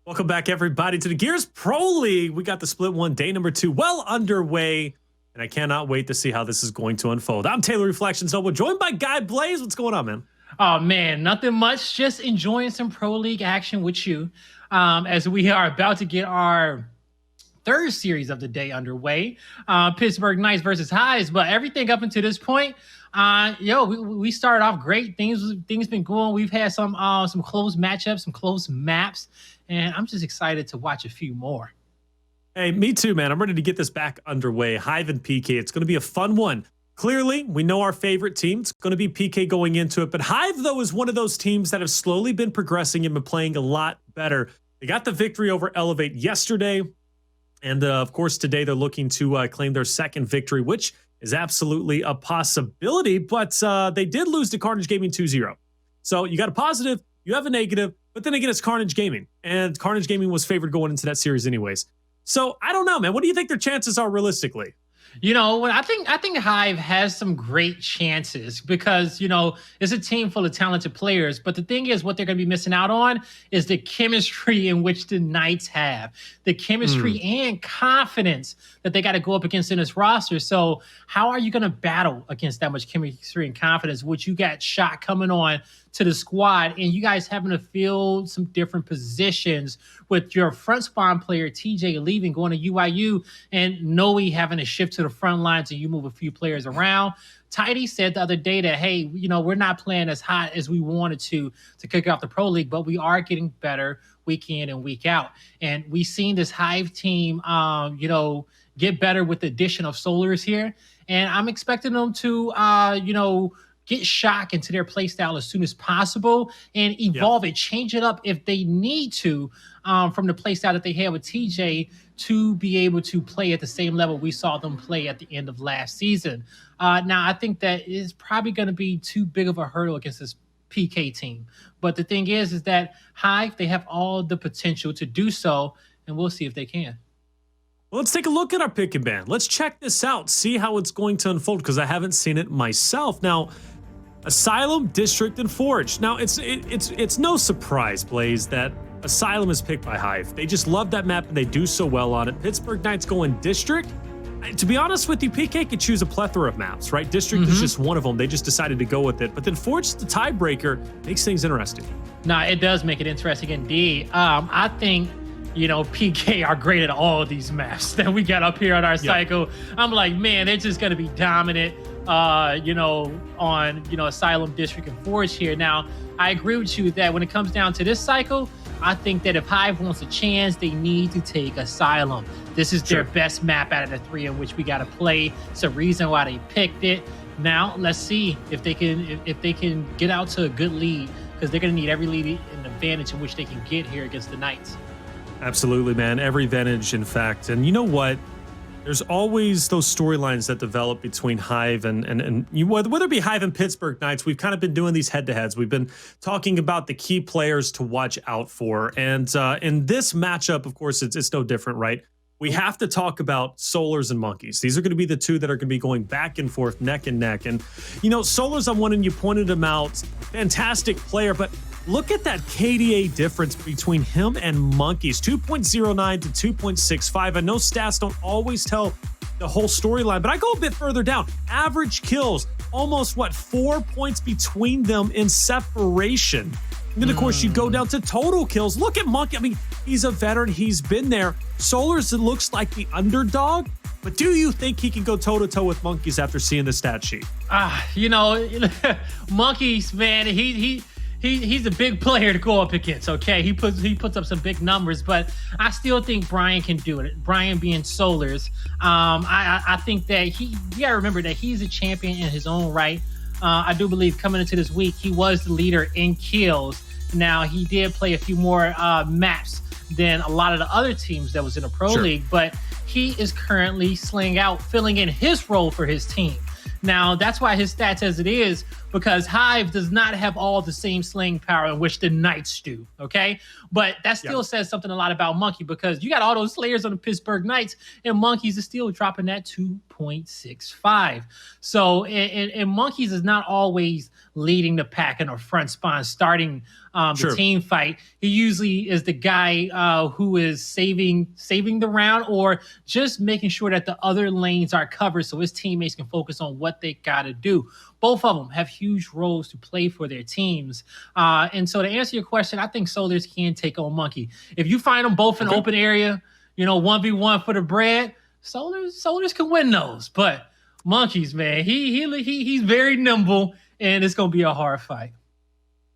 Welcome back, everybody, to the Gears Pro League. We got the split one, day number 2, well underway, and I cannot wait to see how this is going to unfold. I'm Taylor Reflections Noble, joined by Guy Blaze. What's going on, man? Oh, man, nothing much. Just enjoying some Pro League action with you as we are about to get our third series of the day underway. Pittsburgh versus Hive, but everything up until this point, we started off great. Things been going. We've had some close matchups, some close maps, and I'm just excited to watch a few more. Hey, me too, man. I'm ready to get this back underway. Hive and PK. It's going to be a fun one. Clearly, we know our favorite team. It's going to be PK going into it. But Hive, though, is one of those teams that have slowly been progressing and been playing a lot better. They got the victory over Elevate yesterday. And, of course, today they're looking to claim their second victory, which is absolutely a possibility. But they did lose to Carnage Gaming 2-0. So you got a positive, you have a negative, but then again, it's Carnage Gaming. And Carnage Gaming was favored going into that series anyways. So I don't know, man. What do you think their chances are realistically? You know, I think Hive has some great chances because, it's a team full of talented players. But the thing is, what they're going to be missing out on is the chemistry in which the Knights have, the chemistry and confidence that they got to go up against in this roster. So how are you going to battle against that much chemistry and confidence, which you got shot coming on to the squad and you guys having to fill some different positions with your front spawn player, TJ, leaving, going to UIU, and Noe having to shift to the front lines and you move a few players around. Tidy said the other day that, hey, we're not playing as hot as we wanted to kick off the Pro League, but we are getting better week in and week out. And we've seen this Hive team, get better with the addition of SoLuRs here. And I'm expecting them to, get shock into their play style as soon as possible and evolve it, change it up if they need to from the play style that they had with TJ to be able to play at the same level we saw them play at the end of last season. Now, I think that is probably going to be too big of a hurdle against this PK team. But the thing is that Hive, they have all the potential to do so, and we'll see if they can. Well, let's take a look at our pick and ban. Let's check this out, see how it's going to unfold, because I haven't seen it myself. Now, Asylum, District, and Forge. Now, it's no surprise, Blaze, that Asylum is picked by Hive. They just love that map, and they do so well on it. Pittsburgh Knights going District. To be honest with you, PK could choose a plethora of maps, right? District is just one of them. They just decided to go with it. But then Forge, the tiebreaker, makes things interesting. No, it does make it interesting indeed. I think PK are great at all of these maps that we got up here on our cycle. I'm like, man, they're just going to be dominant, on, Asylum, District, and Forge here. Now, I agree with you that when it comes down to this cycle, I think that if Hive wants a chance, they need to take Asylum. This is their best map out of the 3 in which we got to play. It's a reason why they picked it. Now, let's see if they can get out to a good lead, because they're going to need every lead and advantage in which they can get here against the Knights. Absolutely, man. Every advantage, in fact. And you know what? There's always those storylines that develop between Hive and whether it be Hive and Pittsburgh Knights. We've kind of been doing these head-to-heads. We've been talking about the key players to watch out for. And in this matchup, of course, it's no different, right? We have to talk about SoLuRs and Monkyz. These are going to be the two that are going to be going back and forth, neck and neck. And, SoLuRs, I'm one, and you pointed him out. Fantastic player, but look at that KDA difference between him and Monkyz, 2.09 to 2.65. I know stats don't always tell the whole storyline, but I go a bit further down. Average kills, almost 4 points between them in separation. And then, of course, you go down to total kills. Look at Monkyz. I mean, he's a veteran. He's been there. SoLuRs, it looks like the underdog. But do you think he can go toe-to-toe with Monkyz after seeing the stat sheet? Monkyz, man, he's a big player to go up against, okay? He puts up some big numbers, but I still think Brian can do it. Brian being SoLuRs. I think that you gotta remember that he's a champion in his own right. I do believe coming into this week, he was the leader in kills. Now, he did play a few more maps than a lot of the other teams that was in the Pro League, but he is currently filling in his role for his team. Now, that's why his stats as it is, because Hive does not have all the same slaying power in which the Knights do, okay? But that still says something a lot about Monkyz, because you got all those Slayers on the Pittsburgh Knights, and Monkyz is still dropping that 2.65. So, and Monkyz is not always leading the pack in a front spawn, starting the team fight. He usually is the guy who is saving the round, or just making sure that the other lanes are covered so his teammates can focus on what they got to do. Both of them have huge roles to play for their teams. And so to answer your question, I think SoLuRs can take on Monkyz. If you find them both in open area, 1v1 for the bread, SoLuRs can win those. But Monkyz, man, he's very nimble, and it's going to be a hard fight.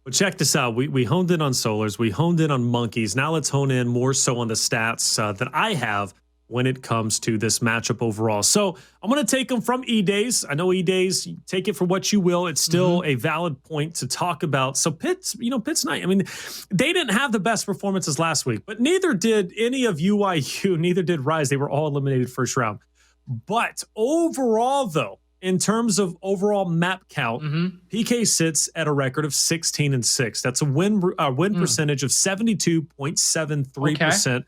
Well, check this out. We honed in on SoLuRs. We honed in on Monkyz. Now let's hone in more so on the stats that I have when it comes to this matchup overall. So I'm going to take them from E-Days. I know E-Days, take it for what you will. It's still a valid point to talk about. So Pitt's Knight, I mean, they didn't have the best performances last week, but neither did any of UIU, neither did Rise. They were all eliminated first round. But overall, though, in terms of overall map count, PK sits at a record of 16-6. That's a win percentage of 72.73%,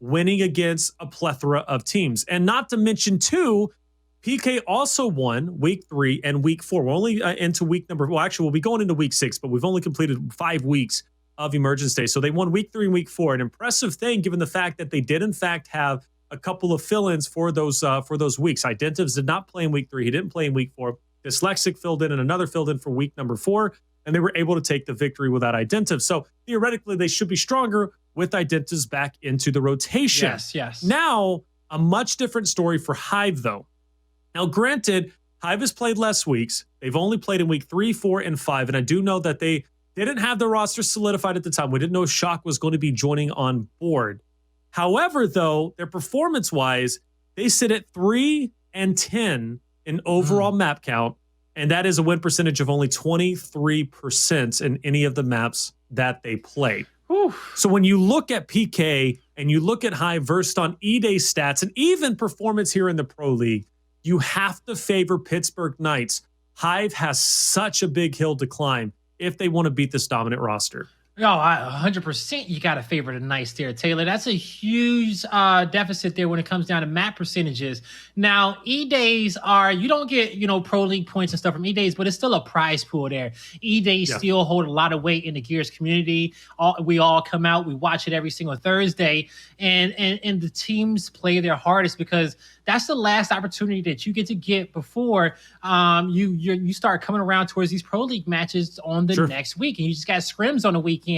winning against a plethora of teams. And not to mention, too, PK also won week 3 and week 4. We're only into week number, well, actually, we'll be going into week 6, but we've only completed 5 weeks of Emergence Day. So they won week 3 and week 4. An impressive thing, given the fact that they did, in fact, have a couple of fill-ins for those weeks. Identivez did not play in week 3. He didn't play in week 4. Dyslexic filled in, and another filled in for week number 4, and they were able to take the victory without Identivez. So theoretically, they should be stronger with Identivez back into the rotation. Yes. Now, a much different story for Hive, though. Now, granted, Hive has played less weeks. They've only played in week 3, 4, and 5, and I do know that they didn't have their roster solidified at the time. We didn't know Shock was going to be joining on board. However, though, their performance-wise, they sit at 3-10 in overall map count, and that is a win percentage of only 23% in any of the maps that they play. So when you look at PK and you look at Hive versed on E-Day stats and even performance here in the Pro League, you have to favor Pittsburgh Knights. Hive has such a big hill to climb if they want to beat this dominant roster. No, 100% you got to favor the Knights there, Taylor. That's a huge deficit there when it comes down to map percentages. Now, E-Days are, you don't get, Pro League points and stuff from E-Days, but it's still a prize pool there. E-Days still hold a lot of weight in the Gears community. We all come out, we watch it every single Thursday, and the teams play their hardest because that's the last opportunity that you get before you start coming around towards these Pro League matches on the next week, and you just got scrims on the weekend.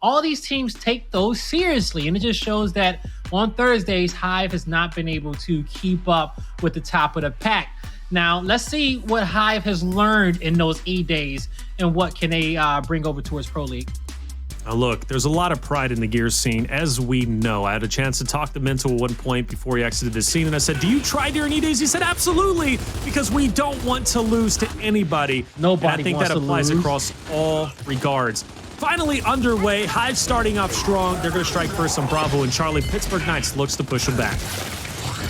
All these teams take those seriously, and it just shows that on Thursdays, Hive has not been able to keep up with the top of the pack. Now, let's see what Hive has learned in those E-Days and what can they bring over towards Pro League. Now, look, there's a lot of pride in the Gears scene, as we know. I had a chance to talk to Mental at one point before he exited the scene, and I said, do you try during E-Days? He said, absolutely, because we don't want to lose to anybody. Nobody and I think wants that to applies lose. across all regards. Finally underway, Hive starting off strong. They're going to strike first on Bravo and Charlie. Pittsburgh Knights looks to push them back.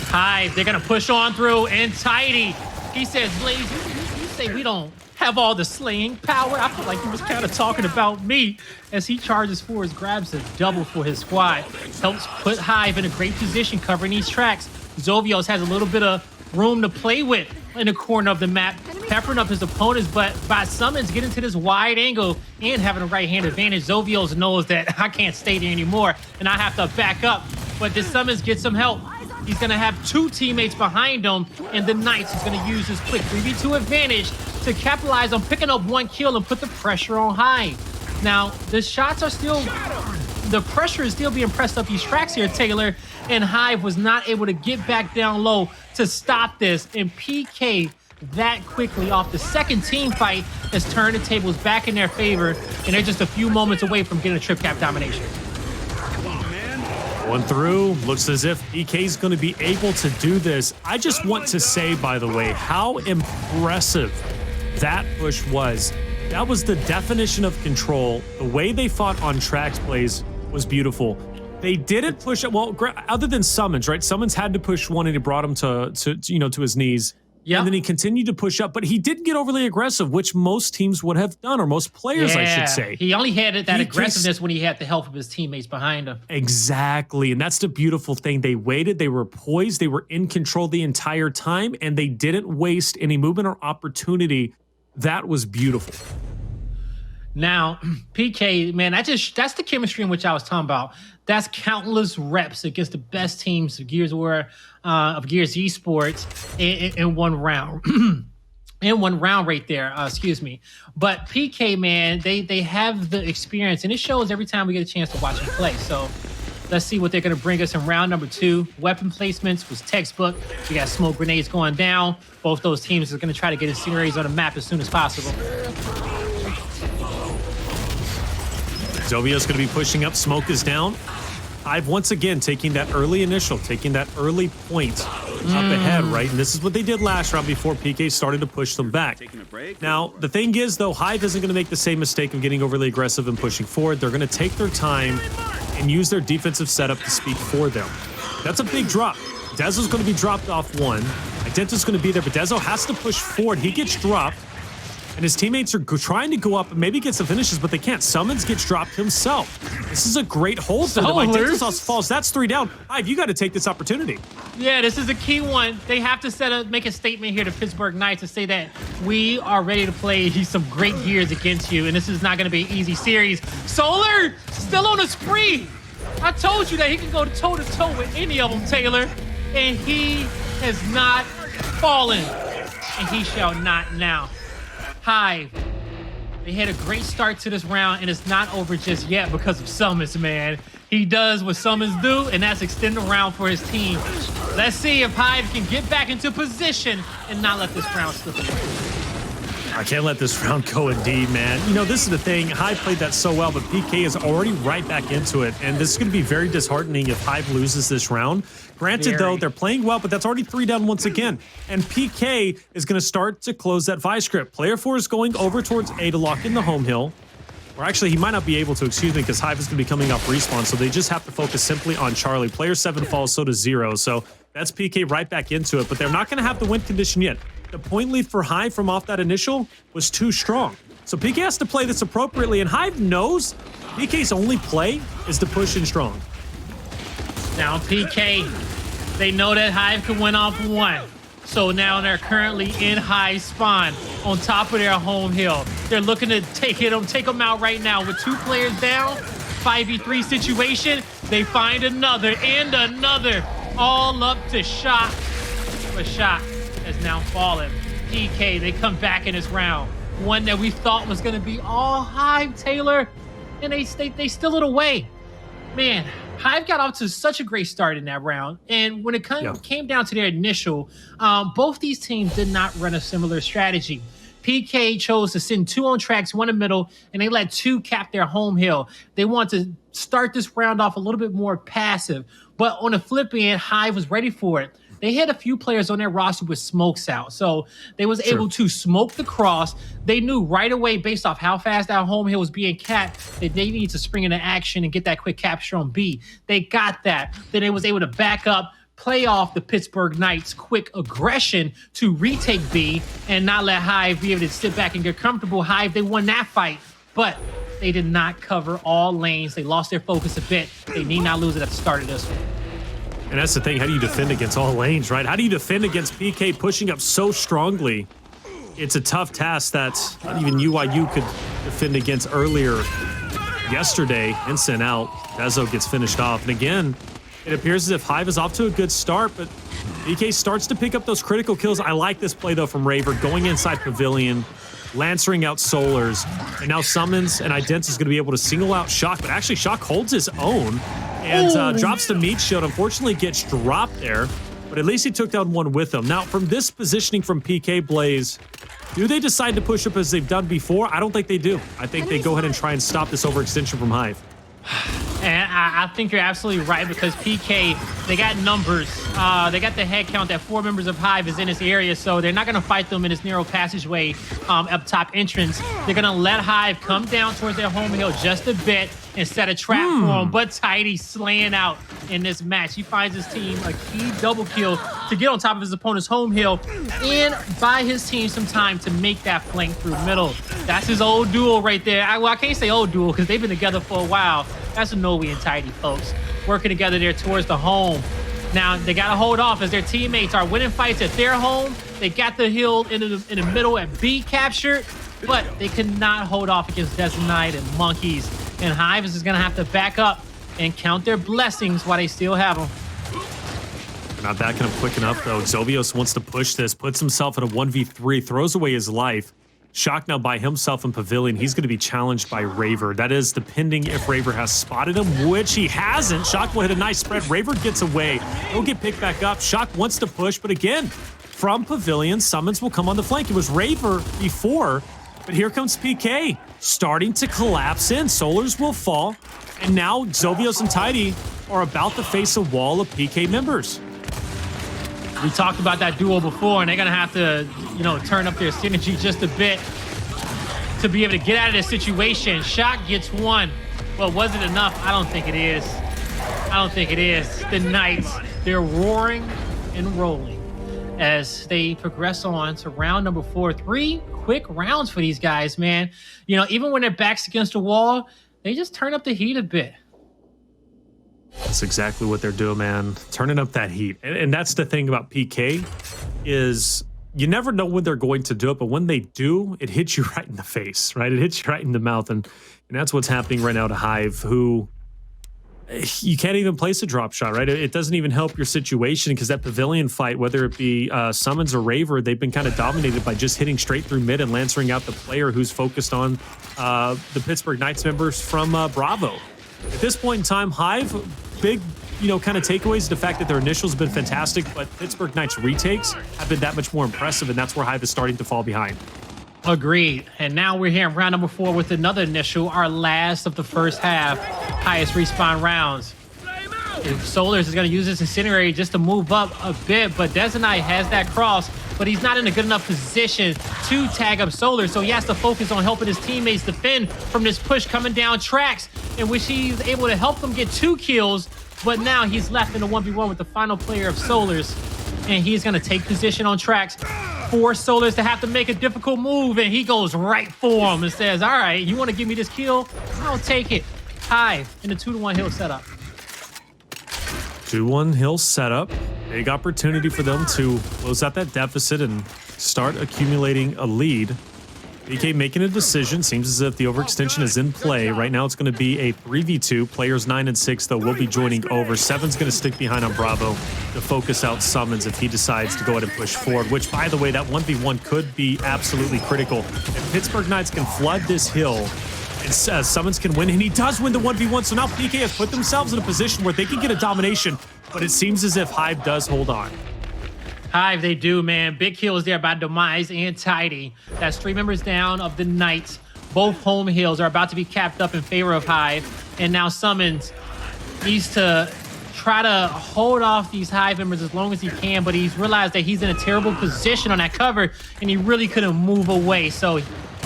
Hive, they're going to push on through, and Tidy, he says, Blaze, you say we don't have all the slaying power. I feel like he was kind of talking about me as he charges forwards, grabs a double for his squad, helps put Hive in a great position covering these tracks. Xovios has a little bit of room to play with in the corner of the map, peppering up his opponents, but by SuMuNs getting to this wide angle and having a right-hand advantage, Xovios knows that I can't stay there anymore and I have to back up. But this SuMuNs get some help. He's going to have 2 teammates behind him, and the Knights is going to use his quick 3v2 advantage to capitalize on picking up 1 kill and put the pressure on Hive. Now, the shots are still, the pressure is still being pressed up these tracks here, Taylor, and Hive was not able to get back down low to stop this, and PK that quickly off the second team fight has turned the tables back in their favor, and they're just a few moments away from getting a trip cap domination. Going through, looks as if EK's going to be able to do this. I just want to say, by the way, how impressive that push was. That was the definition of control. The way they fought on tracks plays was beautiful. They didn't push it well, other than SuMuNs, right? SuMuNs had to push one, and he brought him to his knees. Yeah. And then he continued to push up, but he didn't get overly aggressive, which most teams would have done, or most players, I should say. He only had that aggressiveness when he had the help of his teammates behind him. Exactly. And that's the beautiful thing. They waited, they were poised, they were in control the entire time, and they didn't waste any movement or opportunity. That was beautiful. Now, PK, man, that's the chemistry in which I was talking about. That's countless reps against the best teams of Gears Esports in one round. In one round right there, excuse me. But PK, man, they have the experience, and it shows every time we get a chance to watch them play. So let's see what they're going to bring us in round number 2. Weapon placements was textbook. We got smoke grenades going down. Both those teams are going to try to get incendiaries on the map as soon as possible. Xovios going to be pushing up. Smoke is down. Hive once again taking that early point up ahead, right? And this is what they did last round before PK started to push them back. Now, the thing is, though, Hive isn't going to make the same mistake of getting overly aggressive and pushing forward. They're going to take their time and use their defensive setup to speak for them. That's a big drop. Dezo's going to be dropped off one. Identivez going to be there, but Dezo has to push forward. He gets dropped. And his teammates are trying to go up and maybe get some finishes, but they can't. SuMuNs gets dropped himself. This is a great hold for them. Identivez falls. That's 3 down. Hive, you got to take this opportunity. Yeah, this is a key one. They have to make a statement here to Pittsburgh Knights to say that we are ready to play some great Gears against you, and this is not going to be an easy series. SoLuR still on a spree. I told you that he can go toe-to-toe with any of them, Taylor, and he has not fallen, and he shall not now. Hive, they had a great start to this round, and it's not over just yet because of SuMuNs, man. He does what SuMuNs do, and that's extend the round for his team. Let's see if Hive can get back into position and not let this round slip away. I can't let this round go indeed, man. You know, this is the thing. Hive played that so well, but PK is already right back into it, and this is going to be very disheartening if Hive loses this round. Granted, though, they're playing well, but that's already 3 down once again. And PK is going to start to close that Vice script. Player 4 is going over towards A to lock in the home hill. Or actually, he might not be able to, because Hive is going to be coming off respawn, so they just have to focus simply on Charlie. Player 7 falls, so does 0. So that's PK right back into it, but they're not going to have the win condition yet. The point lead for Hive from off that initial was too strong. So PK has to play this appropriately, and Hive knows PK's only play is to push in strong. Now PK, they know that Hive can win off 1. So now they're currently in high spawn on top of their home hill. They're looking to take them out right now with 2 players down. 5v3 situation. They find another and another. All up to Shock. But Shock has now fallen. PK, they come back in this round. One that we thought was going to be all Hive, Taylor. And they steal it away. Man, Hive got off to such a great start in that round. And when it came down to their initial, both these teams did not run a similar strategy. PK chose to send 2 on tracks, 1 in the middle, and they let 2 cap their home hill. They want to start this round off a little bit more passive. But on the flip end, Hive was ready for it. They had a few players on their roster with smokes out. So they was able to smoke the cross. They knew right away, based off how fast that home hill was being capped, that they needed to spring into action and get that quick capture on B. They got that. Then they was able to back up, play off the Pittsburgh Knights' quick aggression to retake B and not let Hive be able to sit back and get comfortable. Hive, they won that fight, but they did not cover all lanes. They lost their focus a bit. They need not lose it at the start of this one. And that's the thing. How do you defend against all lanes, right? How do you defend against PK pushing up so strongly? It's a tough task that not even UIU could defend against earlier yesterday. Instant out. Dezo gets finished off. And again, it appears as if Hive is off to a good start, but PK starts to pick up those critical kills. I like this play, though, from Raver, going inside Pavilion, lancering out SoLuRs, and now SuMuNs and Identivez is going to be able to single out Shock, but actually Shock holds his own and drops the meat shield. Unfortunately, gets dropped there, but at least he took down 1 with him. Now, from this positioning from PK Blaze, do they decide to push up as they've done before? I don't think they do. I think they go ahead and try and stop this overextension from Hive. And I think you're absolutely right, because PK, they got numbers. They got the head count that 4 members of Hive is in this area, so they're not going to fight them in this narrow passageway up top entrance. They're going to let Hive come down towards their home hill just a bit and set a trap for him. But Tidy slaying out in this match. He finds his team a key double kill to get on top of his opponent's home hill and buy his team some time to make that flank through middle. That's his old duo right there. I can't say old duo because they've been together for a while. That's Noe and Tidy, folks, working together there towards the home. Now, they got to hold off as their teammates are winning fights at their home. They got the hill in the middle and B captured, but they could not hold off against Dezonide and Monkyz. And Hive is going to have to back up and count their blessings while they still have them. Not backing up quick enough, though. Xovios wants to push this, puts himself in a 1v3, throws away his life. Shock now by himself in Pavilion. He's going to be challenged by Raver. That is depending if Raver has spotted him, which he hasn't. Shock will hit a nice spread. Raver gets away. He'll get picked back up. Shock wants to push, but again, from Pavilion, SuMuNs will come on the flank. It was Raver before, but here comes PK starting to collapse in. SoLuRs will fall, and now Xovios and Tidy are about to face a wall of PK members. We talked about that duo before, and they're going to have to, turn up their synergy just a bit to be able to get out of this situation. Shock gets one, but was it enough? I don't think it is. I don't think it is. The Knights, they're roaring and rolling as they progress on to round number 4. 3 quick rounds for these guys, man. Even when their back's against the wall, they just turn up the heat a bit. That's exactly what they're doing, man. Turning up that heat. And that's the thing about PK is you never know when they're going to do it, but when they do, it hits you right in the face, right? It hits you right in the mouth. And that's what's happening right now to Hive, who you can't even place a drop shot, right? It doesn't even help your situation because that Pavilion fight, whether it be SuMuNs or Raver, they've been kind of dominated by just hitting straight through mid and lancering out the player who's focused on the Pittsburgh Knights members from Bravo. At this point in time, Hive, big, kind of takeaways, the fact that their initials have been fantastic, but Pittsburgh Knights retakes have been that much more impressive, and that's where Hive is starting to fall behind. Agreed. And now we're here in round number 4 with another initial, our last of the first half, highest respawn rounds. If SoLuRs is going to use this incendiary just to move up a bit, but Dezonide has that cross, but he's not in a good enough position to tag up SoLuRs, so he has to focus on helping his teammates defend from this push coming down tracks, in which he's able to help them get 2 kills, but now he's left in a 1v1 with the final player of SoLuRs, and he's going to take position on tracks, force SoLuRs to have to make a difficult move, and he goes right for him and says, all right, you want to give me this kill? I'll take it. Hive in the 2-1 hill setup. 2-1 hill setup. Big opportunity for them to close out that deficit and start accumulating a lead. PK making a decision. Seems as if the overextension is in play. Right now it's going to be a 3v2. Players 9 and 6, though, will be joining over. 7's going to stick behind on Bravo to focus out SuMuNs if he decides to go ahead and push forward, which, by the way, that 1v1 could be absolutely critical. If Pittsburgh Knights can flood this hill, and SuMuNs can win, and he does win the 1v1, so now PK has put themselves in a position where they can get a domination, but it seems as if Hive does hold on. Hive, they do, man. Big kills there by Demise and Tidy. That's 3 members down of the Knights. Both home hills are about to be capped up in favor of Hive. And now SuMuNs needs to try to hold off these Hive members as long as he can, but he's realized that he's in a terrible position on that cover, and he really couldn't move away. So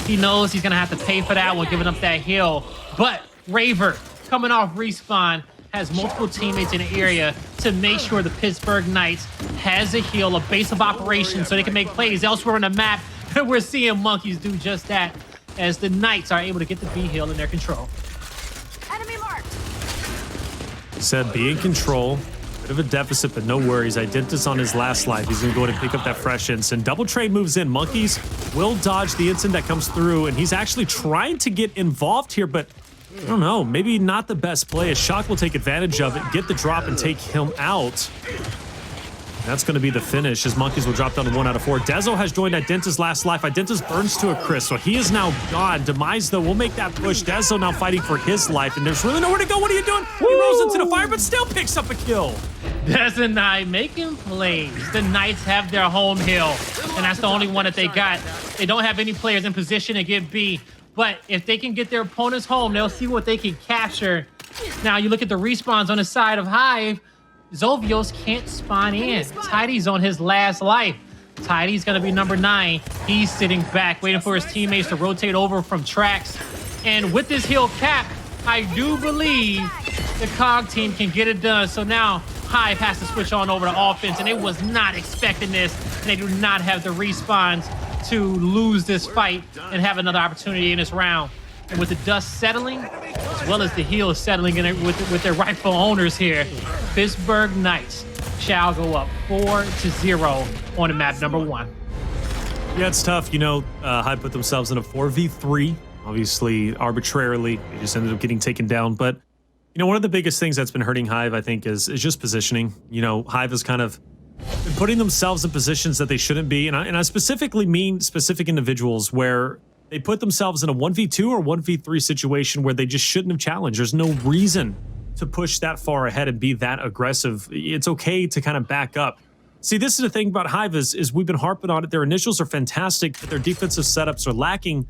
he knows he's going to have to pay for that one, giving up that hill. But Raver, coming off respawn, has multiple teammates in the area to make sure the Pittsburgh Knights has a heal, a base of operations, so they can make plays elsewhere on the map. We're seeing Monkyz do just that as the Knights are able to get the B hill in their control. Enemy marked. Said be in control. Bit of a deficit, but no worries. Identivez on his last life. He's going to go ahead and pick up that fresh ensign. Double trade moves in. Monkyz will dodge the ensign that comes through, and he's actually trying to get involved here, but I don't know, maybe not the best play. Shock will take advantage of it, get the drop, and take him out. That's going to be the finish, as Monkyz will drop down to 1 out of 4. Dezo has joined Identivez last life. Identivez burns to a crisp, so he is now gone. Demise, though, will make that push. Dezo now fighting for his life, and there's really nowhere to go. What are you doing? He rolls into the fire, but still picks up a kill. Dezonide making plays. The Knights have their home hill, and that's the only one that they got. They don't have any players in position to get B. But if they can get their opponents home, they'll see what they can capture. Now, you look at the respawns on the side of Hive. Xovios can't spawn in. Tidy's on his last life. Tidy's going to be number 9. He's sitting back, waiting for his teammates to rotate over from tracks. And with this hill cap, I do believe the COG team can get it done. So now Hive has to switch on over to offense, and they was not expecting this, and they do not have the respawns to lose this fight and have another opportunity in this round. And with the dust settling, as well as the heels settling in it with their rightful owners here, Pittsburgh Knights shall go up 4-0 on the map number 1. Yeah, it's tough. You know, Hive put themselves in a 4v3, obviously arbitrarily. They just ended up getting taken down. But, you know, one of the biggest things that's been hurting Hive, I think, is just positioning. You know, Hive has kind of been putting themselves in positions that they shouldn't be. And I specifically mean specific individuals where they put themselves in a 1v2 or 1v3 situation where they just shouldn't have challenged. There's no reason to push that far ahead and be that aggressive. It's okay to kind of back up. See, this is the thing about Hive is we've been harping on it. Their initials are fantastic, but their defensive setups are lacking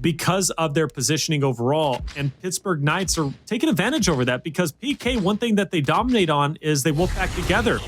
because of their positioning overall. And Pittsburgh Knights are taking advantage over that because PK, one thing that they dominate on is they wolf back together.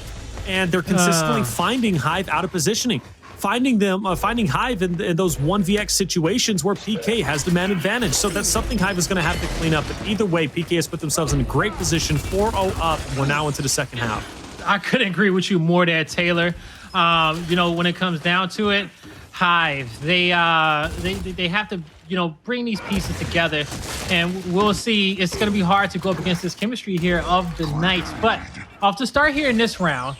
And they're consistently finding Hive out of positioning. Finding Hive in those 1vx situations where PK has the man advantage. So that's something Hive is going to have to clean up. But either way, PK has put themselves in a great position, 4-0 up. We're now into the second half. I couldn't agree with you more there, Taylor. You know, when it comes down to it, Hive, they have to, you know, bring these pieces together, and we'll see. It's going to be hard to go up against this chemistry here of the Knights. But off to start here in this round,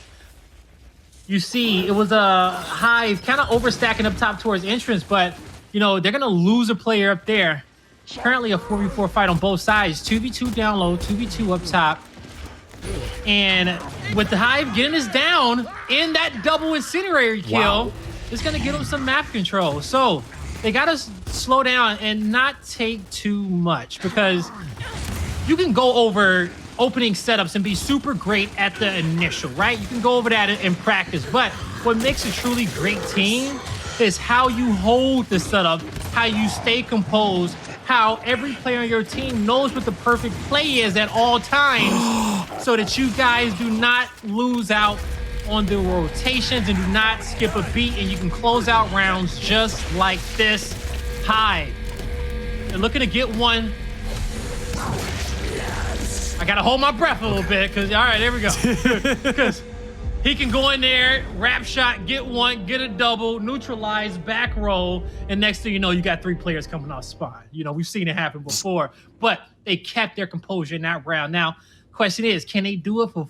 you see it was a Hive kind of overstacking up top towards entrance, but, you know, they're going to lose a player up there. Currently a 4v4 fight on both sides, 2v2 down low, 2v2 up top. And with the Hive getting this down in that double incendiary kill, it's going to give them some map control. So they got to slow down and not take too much, because you can go over opening setups and be super great at the initial, right? You can go over that in practice, but what makes a truly great team is how you hold the setup, how you stay composed, how every player on your team knows what the perfect play is at all times so that you guys do not lose out on the rotations and do not skip a beat, and you can close out rounds just like this. Hive, they're looking to get one. I gotta hold my breath a little bit because, all right, there we go. Because he can go in there, wrap shot, get one, get a double, neutralize, back roll, and next thing you know, you got 3 players coming off spawn. You know, we've seen it happen before, but they kept their composure in that round. Now, question is, can they do it for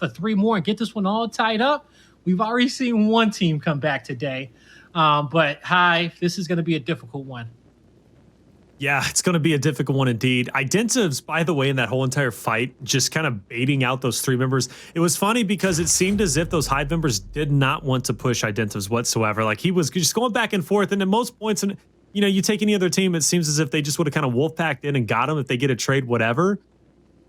3 more and get this one all tied up? We've already seen one team come back today, but Hive, this is going to be a difficult one. Yeah, it's going to be a difficult one indeed. Identivez, by the way, in that whole entire fight, just kind of baiting out those 3 members. It was funny because it seemed as if those Hive members did not want to push Identivez whatsoever. Like, he was just going back and forth, and at most points, and you know, you take any other team, it seems as if they just would have kind of wolf-packed in and got him if they get a trade, whatever.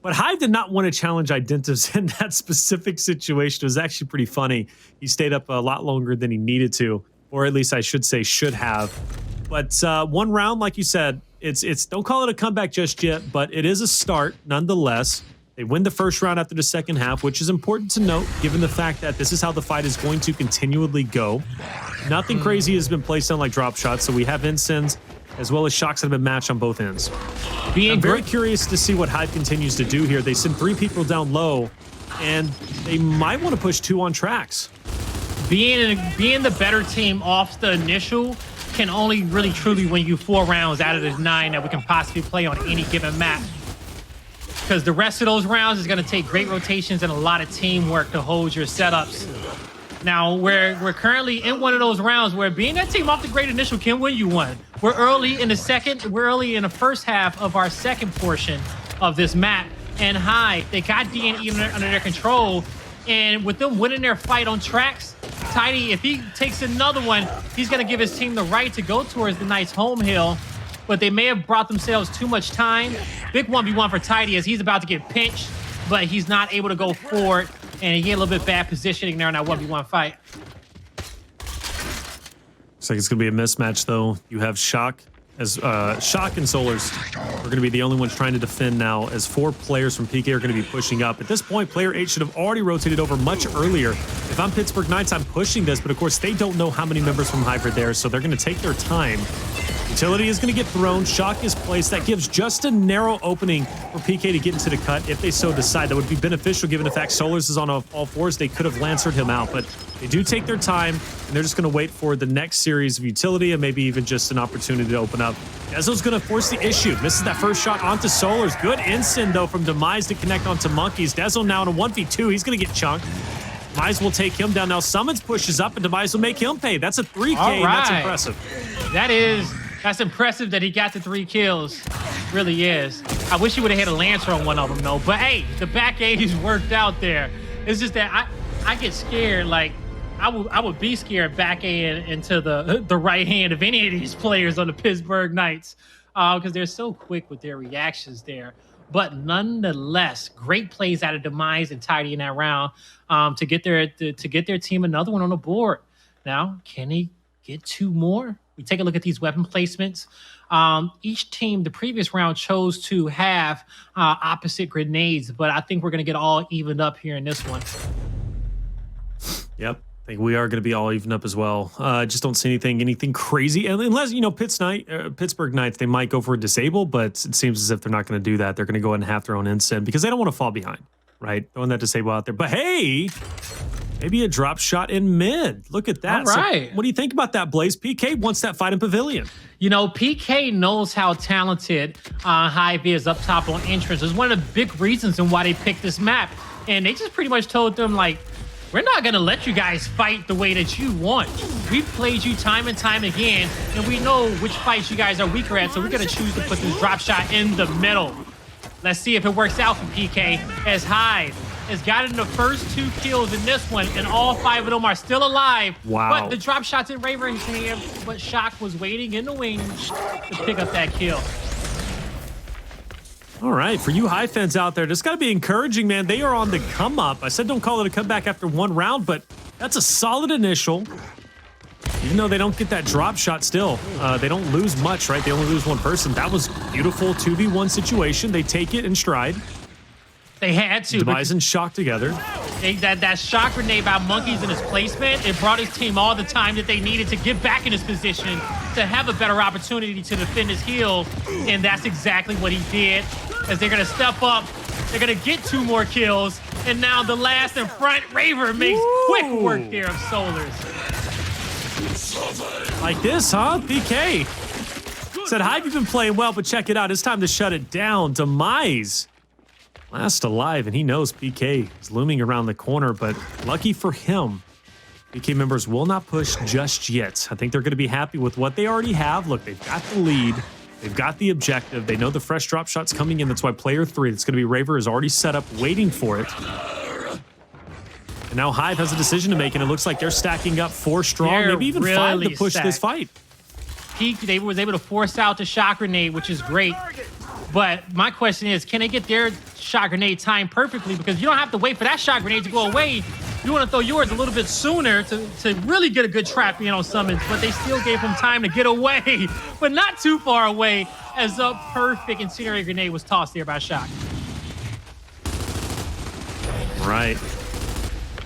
But Hive did not want to challenge Identivez in that specific situation. It was actually pretty funny. He stayed up a lot longer than he needed to, or at least I should say should have. But one round, like you said, it's don't call it a comeback just yet, but it is a start nonetheless. They win the first round after the second half, which is important to note given the fact that this is how the fight is going to continually go. Nothing crazy has been placed on like drop shots, so we have incends as well as shocks that have been matched on both ends. I'm very curious to see what Hive continues to do here. They send 3 people down low, and they might want to push 2 on tracks. Being the better team off the initial can only really truly win you 4 rounds out of the 9 that we can possibly play on any given map. Because the rest of those rounds is going to take great rotations and a lot of teamwork to hold your setups. Now, we're currently in one of those rounds where being that team off the great initial can win you one. We're early in the first half of our second portion of this map. And Hive, they got D&E under their control. And with them winning their fight on tracks, Tidy, if he takes another one, he's going to give his team the right to go towards the Knights' home hill. But they may have brought themselves too much time. Big 1v1 for Tidy as he's about to get pinched, but he's not able to go forward. And he get a little bit bad positioning there in that 1v1 fight. Looks like it's going to be a mismatch, though. You have Shock as Shock and SoLuRs are going to be the only ones trying to defend now, as 4 players from PK are going to be pushing up. At this point, player 8 should have already rotated over much earlier. If I'm Pittsburgh Knights, I'm pushing this, but of course they don't know how many members from Hive are there, so they're going to take their time. Utility is going to get thrown. Shock is placed. That gives just a narrow opening for PK to get into the cut if they so decide. That would be beneficial given the fact SoLuRs is on all fours. They could have lancered him out, but they do take their time, and they're just going to wait for the next series of utility and maybe even just an opportunity to open up. Dezo's going to force the issue. Misses that first shot onto SoLuRs. Good instant, though, from Demise to connect onto Monkyz. Dezo now in a 1v2. He's going to get chunked. Demise will take him down. Now SuMuNs pushes up, and Demise will make him pay. That's a 3K, and that's impressive. That's impressive that he got the 3 kills. Really is. I wish he would have hit a Lancer on one of them, though. But, hey, the back 80s worked out there. It's just that I get scared. Like, I would be scared back into the right hand of any of these players on the Pittsburgh Knights because they're so quick with their reactions there. But nonetheless, great plays out of Demise and tidying that round to get their team another one on the board. Now, can he get 2 more? We take a look at these weapon placements. Each team, the previous round, chose to have opposite grenades, but I think we're going to get all evened up here in this one. Yep. I think we are going to be all evened up as well. Just don't see anything crazy. Unless, Pittsburgh Knights, they might go for a disable, but it seems as if they're not going to do that. They're going to go ahead and have their own instant because they don't want to fall behind, right? Throwing that disable out there. But hey, maybe a drop shot in mid. Look at that. All right. So what do you think about that, Blaze? PK wants that fight in Pavilion. PK knows how talented Hive is up top on entrance. It's one of the big reasons in why they picked this map. And they just pretty much told them, like, we're not going to let you guys fight the way that you want. We've played you time and time again, and we know which fights you guys are weaker at, so we're going to choose to put this drop shot in the middle. Let's see if it works out for PK, as Hive has gotten the first 2 kills in this one, and all 5 of them are still alive. Wow. But the drop shot's in Raver's hand, but Shock was waiting in the wings to pick up that kill. All right, for you Hive fans out there, just got to be encouraging, man. They are on the come up. I said don't call it a comeback after 1 round, but that's a solid initial. Even though they don't get that drop shot still, they don't lose much, right? They only lose 1 person. That was beautiful 2v1 situation. They take it in stride. They had to. Demise and Shock together. That shock grenade by Monkyz in his placement, it brought his team all the time that they needed to get back in his position to have a better opportunity to defend his heal, and that's exactly what he did. As they're going to step up, they're going to get 2 more kills, and now the last in front, Raver makes quick work there of SoLuRs. Like this, huh? PK said, Hive, you've been playing well, but check it out. It's time to shut it down. Demise last alive, and he knows PK is looming around the corner, but lucky for him, PK members will not push just yet. I think they're going to be happy with what they already have. Look, they've got the lead. They've got the objective. They know the fresh drop shot's coming in. That's why player 3, that's going to be Raver, is already set up waiting for it. And now Hive has a decision to make, and it looks like they're stacking up 4 strong, maybe even really 5 to push this fight. They was able to force out the shock grenade, which is great. But my question is, can they get their shot grenade timed perfectly? Because you don't have to wait for that shot grenade to go away. You want to throw yours a little bit sooner to really get a good trap in on SuMuNs, but they still gave him time to get away, but not too far away, as a perfect incendiary grenade was tossed there by Shock. Right.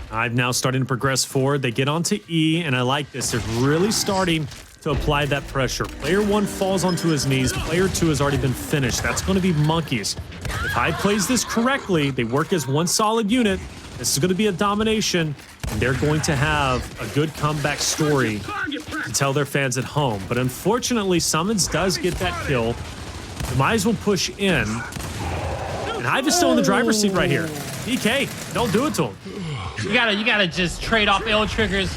Hive now starting to progress forward. They get onto E, and I like this. They're really starting to apply that pressure. Player 1 falls onto his knees. Player 2 has already been finished. That's going to be Monkyz. If Hive plays this correctly, they work as one solid unit. This is going to be a domination, and they're going to have a good comeback story to tell their fans at home. But unfortunately, SuMuNs does get that kill. Demise will push in, and Hive is still in the driver's seat right here. PK, don't do it to him. You gotta just trade off L triggers.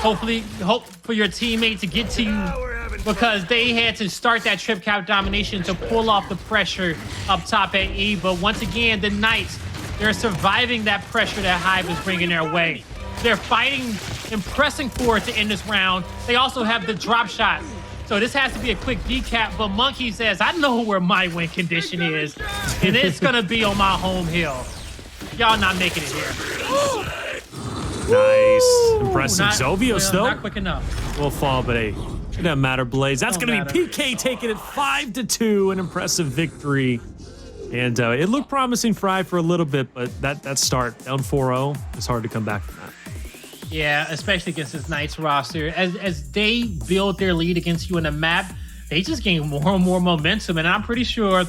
Hopefully, hope for your teammate to get to you, because they had to start that trip cap domination to pull off the pressure up top at E. But once again, the Knights, they're surviving that pressure that Hive is bringing their way. They're fighting and pressing forward to end this round. They also have the drop shot. So this has to be a quick decap, but Monkyz says, I know where my win condition is, and it's gonna be on my home hill. Y'all not making it here. Nice. Impressive. Xovios, though. Not quick enough. Will fall, but hey, it doesn't matter, Blaze. That's going to be PK taking it 5-2, an impressive victory. And it looked promising for Hive for a little bit, but that start, down 4-0, it's hard to come back from that. Yeah, especially against this Knights roster. As they build their lead against you in a map, they just gain more and more momentum. And I'm pretty sure,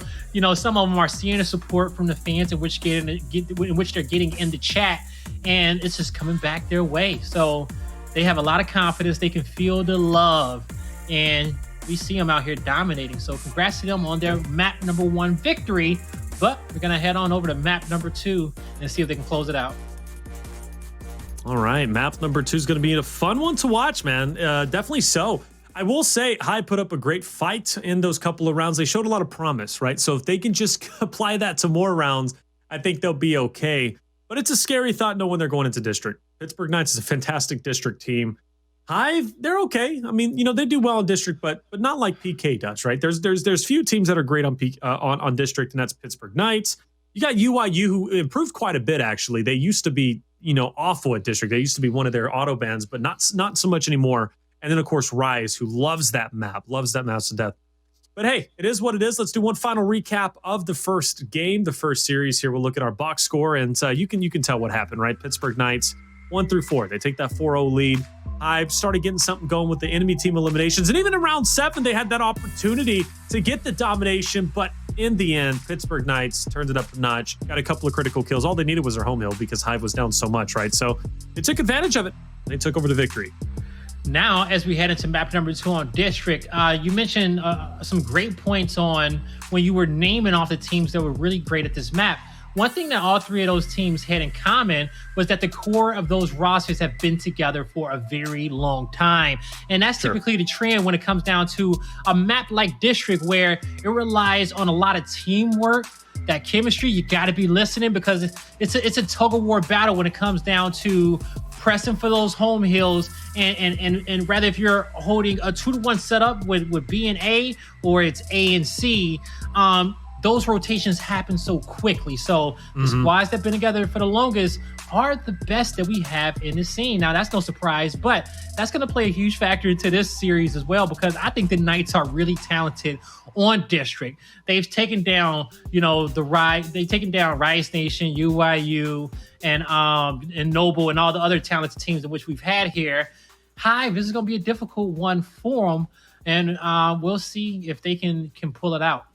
some of them are seeing the support from the fans in which they're getting in the chat, and it's just coming back their way. So they have a lot of confidence. They can feel the love, and we see them out here dominating. So congrats to them on their map number 1 victory. But we're going to head on over to map number 2 and see if they can close it out. All right, map number 2 is going to be a fun one to watch, man. Definitely so. I will say Hive put up a great fight in those couple of rounds. They showed a lot of promise, right? So if they can just apply that to more rounds, I think they'll be okay. But it's a scary thought knowing they're going into district. Pittsburgh Knights is a fantastic district team. Hive, they're okay. I mean, they do well in district, but not like PK does, right? There's few teams that are great on district, and that's Pittsburgh Knights. You got UIU, who improved quite a bit, actually. They used to be, awful at district. They used to be one of their auto bans, but not so much anymore. And then, of course, Rise, who loves that map to death. But hey, it is what it is. Let's do one final recap of the first game, the first series here. We'll look at our box score, and you can tell what happened, right? Pittsburgh Knights, 1 through 4. They take that 4-0 lead. Hive started getting something going with the enemy team eliminations. And even in round 7, they had that opportunity to get the domination. But in the end, Pittsburgh Knights turned it up a notch, got a couple of critical kills. All they needed was their home hill because Hive was down so much, right? So they took advantage of it. They took over the victory. Now, as we head into map number 2 on district, you mentioned some great points on when you were naming off the teams that were really great at this map. One thing that all 3 of those teams had in common was that the core of those rosters have been together for a very long time. And that's typically the trend when it comes down to a map like district, where it relies on a lot of teamwork. That chemistry, you got to be listening, because it's a tug of war battle when it comes down to pressing for those home hills, and rather if you're holding a 2-to-1 setup with B and A, or it's A and C, those rotations happen so quickly. So the squads that have been together for the longest are the best that we have in the scene. Now, that's no surprise, but that's going to play a huge factor into this series as well, because I think the Knights are really talented on district. They've taken down, they've taken down Rice Nation, UIU, and Noble, and all the other talented teams in which we've had here. Hive, this is going to be a difficult one for them, and we'll see if they can pull it out.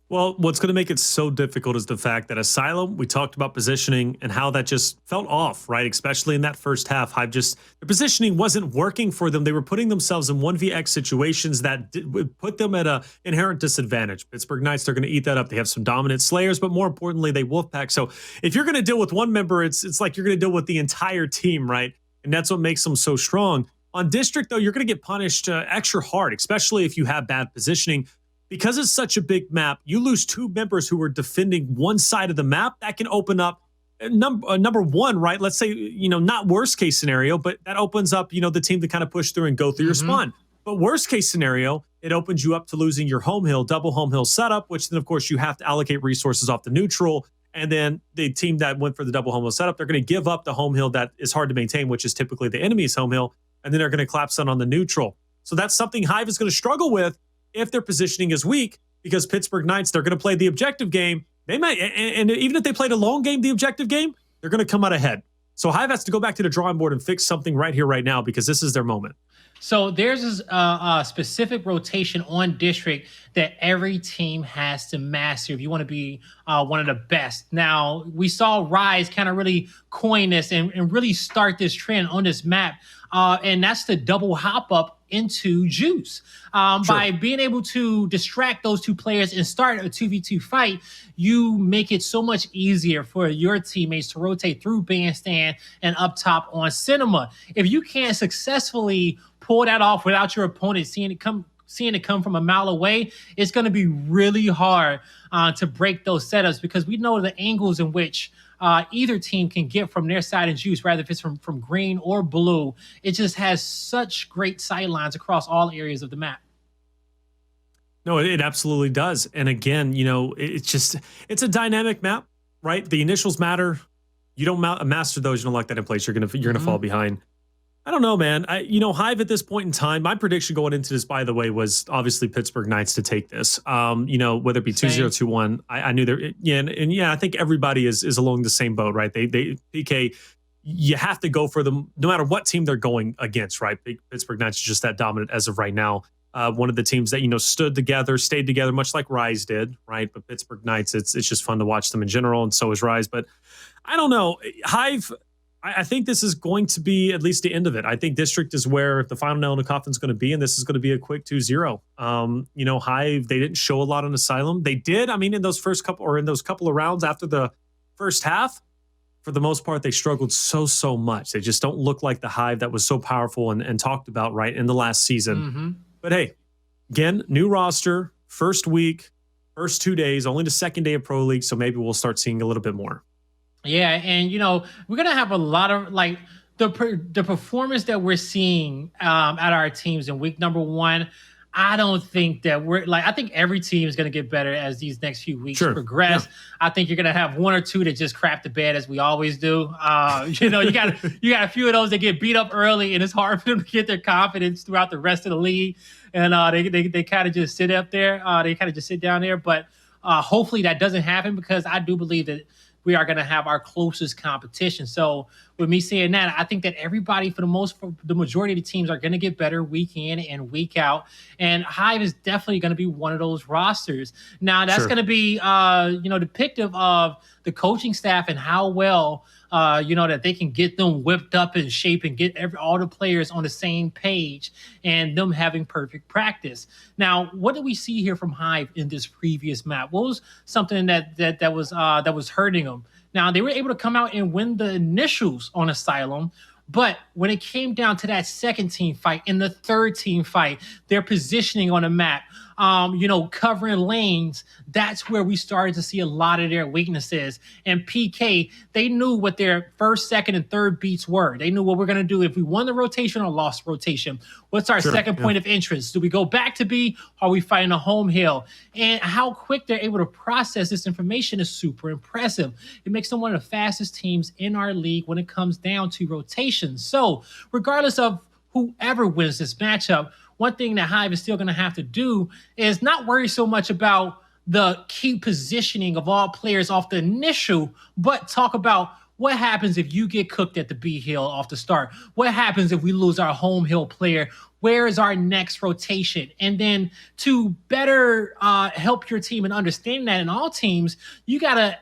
Well, what's going to make it so difficult is the fact that Asylum, we talked about positioning and how that just felt off, right? Especially in that first half. Hive their positioning wasn't working for them. They were putting themselves in 1vx situations that would put them at an inherent disadvantage. Pittsburgh Knights, they're going to eat that up. They have some dominant Slayers, but more importantly, they Wolfpack. So if you're going to deal with one member, it's like you're going to deal with the entire team, right? And that's what makes them so strong. On district, though, you're going to get punished extra hard, especially if you have bad positioning. Because it's such a big map, you lose 2 members who are defending one side of the map. That can open up number 1, right? Let's say, not worst case scenario, but that opens up, the team to kind of push through and go through your spawn. But worst case scenario, it opens you up to losing your home hill, double home hill setup, which then, of course, you have to allocate resources off the neutral. And then the team that went for the double home hill setup, they're going to give up the home hill that is hard to maintain, which is typically the enemy's home hill. And then they're going to collapse on the neutral. So that's something Hive is going to struggle with if their positioning is weak, because Pittsburgh Knights, they're going to play the objective game. They might, and even if they played a long game, the objective game, they're going to come out ahead. So Hive has to go back to the drawing board and fix something right here, right now, because this is their moment. So there's a specific rotation on district that every team has to master if you want to be one of the best. Now, we saw Rise kind of really coin this and really start this trend on this map, and that's the double hop up into Juice. By being able to distract those 2 players and start a 2v2 fight, you make it so much easier for your teammates to rotate through Bandstand and up top on Cinema. If you can't successfully pull that off without your opponent seeing it come from a mile away, it's going to be really hard to break those setups, because we know the angles in which either team can get from their side in Juice, rather if it's from green or blue. It just has such great sightlines across all areas of the map. No, it absolutely does. And again, it's a dynamic map, right? The initials matter. You don't master those, you don't lock that in place, you're gonna fall behind. I don't know, man. Hive at this point in time, my prediction going into this, by the way, was obviously Pittsburgh Knights to take this. Whether it be 2-0, 2-1, I knew there. I think everybody is along the same boat, right? They PK, you have to go for them no matter what team they're going against, right? Pittsburgh Knights is just that dominant as of right now. one of the teams that, you know, stood together, stayed together, much like Rise did, right? But Pittsburgh Knights, it's just fun to watch them in general, and so is Rise. But I don't know. Hive, I think this is going to be at least the end of it. I think District is where the final nail in the coffin is going to be, and this is going to be a quick 2-0. You know, Hive, they didn't show a lot on Asylum. They did, I mean, in those couple of rounds after the first half, for the most part, they struggled so much. They just don't look like the Hive that was so powerful and talked about, right, in the last season. But hey, again, new roster, first week, first 2 days, only the second day of Pro League, so maybe we'll start seeing a little bit more. Yeah, and you know, we're gonna have a lot of like the performance that we're seeing at our teams in week number 1. I don't think that I think every team is going to get better as these next few weeks progress. Yeah. I think you're going to have 1 or 2 that just crap the bed as we always do. You know, you got a few of those that get beat up early, and it's hard for them to get their confidence throughout the rest of the league. And they kind of just sit up there. They kind of just sit down there. But hopefully that doesn't happen, because I do believe that we are going to have our closest competition. So with me saying that, I think that everybody, for the majority of the teams, are going to get better week in and week out. And Hive is definitely going to be one of those rosters. Now, that's going to be, depictive of the coaching staff and how well, that they can get them whipped up in shape and get all the players on the same page, and them having perfect practice. Now, what did we see here from Hive in this previous map? What was something that was hurting them? Now, they were able to come out and win the initials on Asylum, but when it came down to that second team fight and the third team fight, their positioning on the map, covering lanes, that's where we started to see a lot of their weaknesses. And PK, they knew what their first, second, and third beats were. They knew what we're going to do if we won the rotation or lost rotation. What's our second point of interest? Do we go back to B, or are we fighting a home hill? And how quick they're able to process this information is super impressive. It makes them one of the fastest teams in our league when it comes down to rotations. So regardless of whoever wins this matchup, one thing that Hive is still going to have to do is not worry so much about the key positioning of all players off the initial, but talk about what happens if you get cooked at the B hill off the start. What happens if we lose our home hill player? Where is our next rotation? And then to better help your team and understand that in all teams, you got to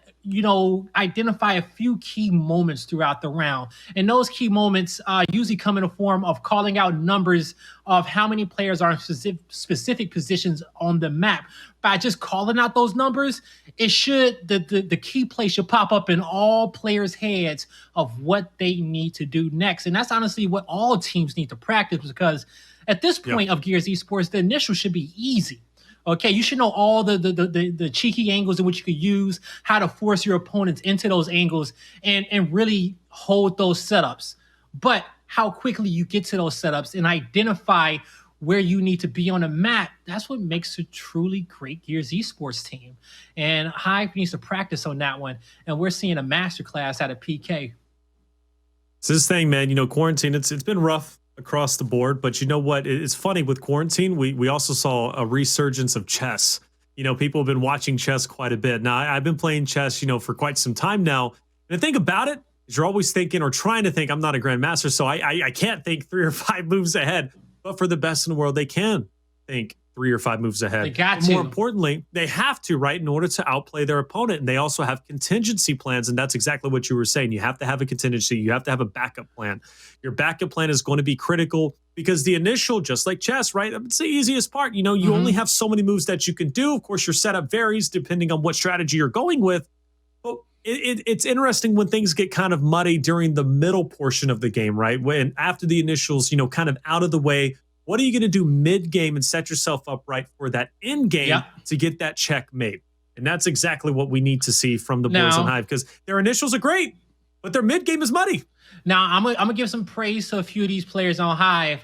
identify a few key moments throughout the round. And those key moments usually come in the form of calling out numbers of how many players are in specific positions on the map. By just calling out those numbers, the key play should pop up in all players' heads of what they need to do next. And that's honestly what all teams need to practice, because at this point of Gears Esports, the initial should be easy. Okay, you should know all the cheeky angles in which you could use, how to force your opponents into those angles, and really hold those setups. But how quickly you get to those setups and identify where you need to be on the map, that's what makes a truly great Gears Esports team. And Hive needs to practice on that one. And we're seeing a masterclass out of PK. It's this thing, man. Quarantine, it's been rough across the board, but you know what? It's funny with quarantine. We also saw a resurgence of chess. People have been watching chess quite a bit. Now, I've been playing chess, for quite some time now. And the thing about it is you're always thinking or trying to think, I'm not a grandmaster, so I can't think 3 or 5 moves ahead. But for the best in the world, they can think 3 or 5 moves ahead. They got to. More importantly, they have to, right, in order to outplay their opponent. And they also have contingency plans, and that's exactly what you were saying. You have to have a contingency. You have to have a backup plan. Your backup plan is going to be critical, because the initial, just like chess, right, it's the easiest part. You only have so many moves that you can do. Of course, your setup varies depending on what strategy you're going with. But it's interesting when things get kind of muddy during the middle portion of the game, right? When after the initials, kind of out of the way, what are you going to do mid-game and set yourself up right for that end game to get that checkmate? And that's exactly what we need to see from the boys on Hive, because their initials are great, but their mid-game is muddy. Now, I'm gonna give some praise to a few of these players on Hive.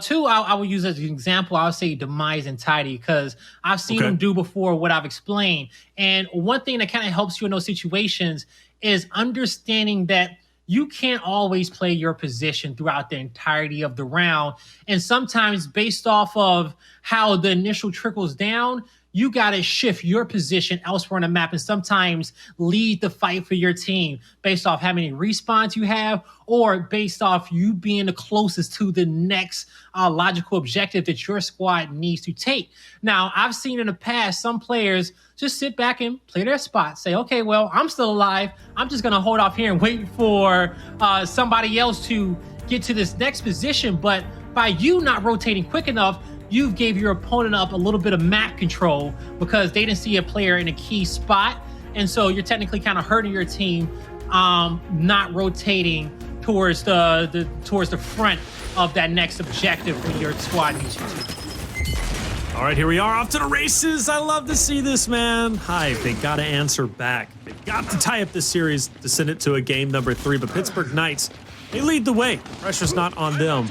Two, I will use as an example, I'll say Demise and Tidy, because I've seen them do before what I've explained. And one thing that kind of helps you in those situations is understanding that you can't always play your position throughout the entirety of the round. And sometimes based off of how the initial trickles down, you got to shift your position elsewhere on the map and sometimes lead the fight for your team based off how many respawns you have or based off you being the closest to the next logical objective that your squad needs to take. Now, I've seen in the past some players just sit back and play their spot, say, okay, well, I'm still alive. I'm just going to hold off here and wait for somebody else to get to this next position. But by you not rotating quick enough, you gave your opponent up a little bit of map control because they didn't see a player in a key spot. And so you're technically kind of hurting your team not rotating towards the front of that next objective when your squad needs you to. All right, here we are off to the races. I love to see this, man. Hive, they got to answer back. They got to tie up this series to send it to a game number 3. But Pittsburgh Knights, they lead the way. Pressure's not on them.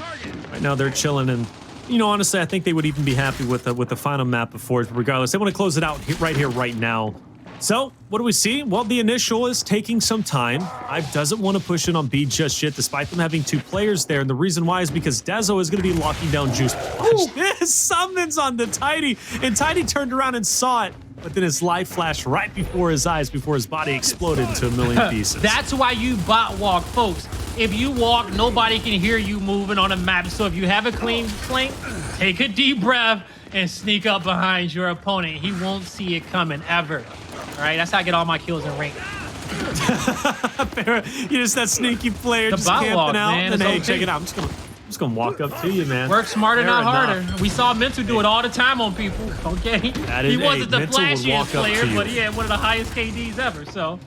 Right now they're chilling and, you know, honestly, I think they would even be happy with the final map before. Regardless, they want to close it out right here, right now. So, what do we see? Well, the initial is taking some time. Hive doesn't want to push in on B just yet, despite them having 2 players there. And the reason why is because Dezo is going to be locking down Juice. Watch this, SuMuNs on the Tidy. And Tidy turned around and saw it, but then his life flashed right before his eyes, before his body exploded into a million pieces. That's why you bot walk, folks. If you walk, nobody can hear you moving on a map. So if you have a clean flank, take a deep breath and sneak up behind your opponent. He won't see it coming ever. All right, that's how I get all my kills in rank. You're just that sneaky player The just bot camping walk, out. man, And hey, okay. check it out. I'm just gonna walk up to you, man. Work smarter, Fair not enough. harder. We saw Mental do it all the time on people, okay? That is- He wasn't the Mental would flashiest walk up player, to you. but he had one of the highest KDs ever, so.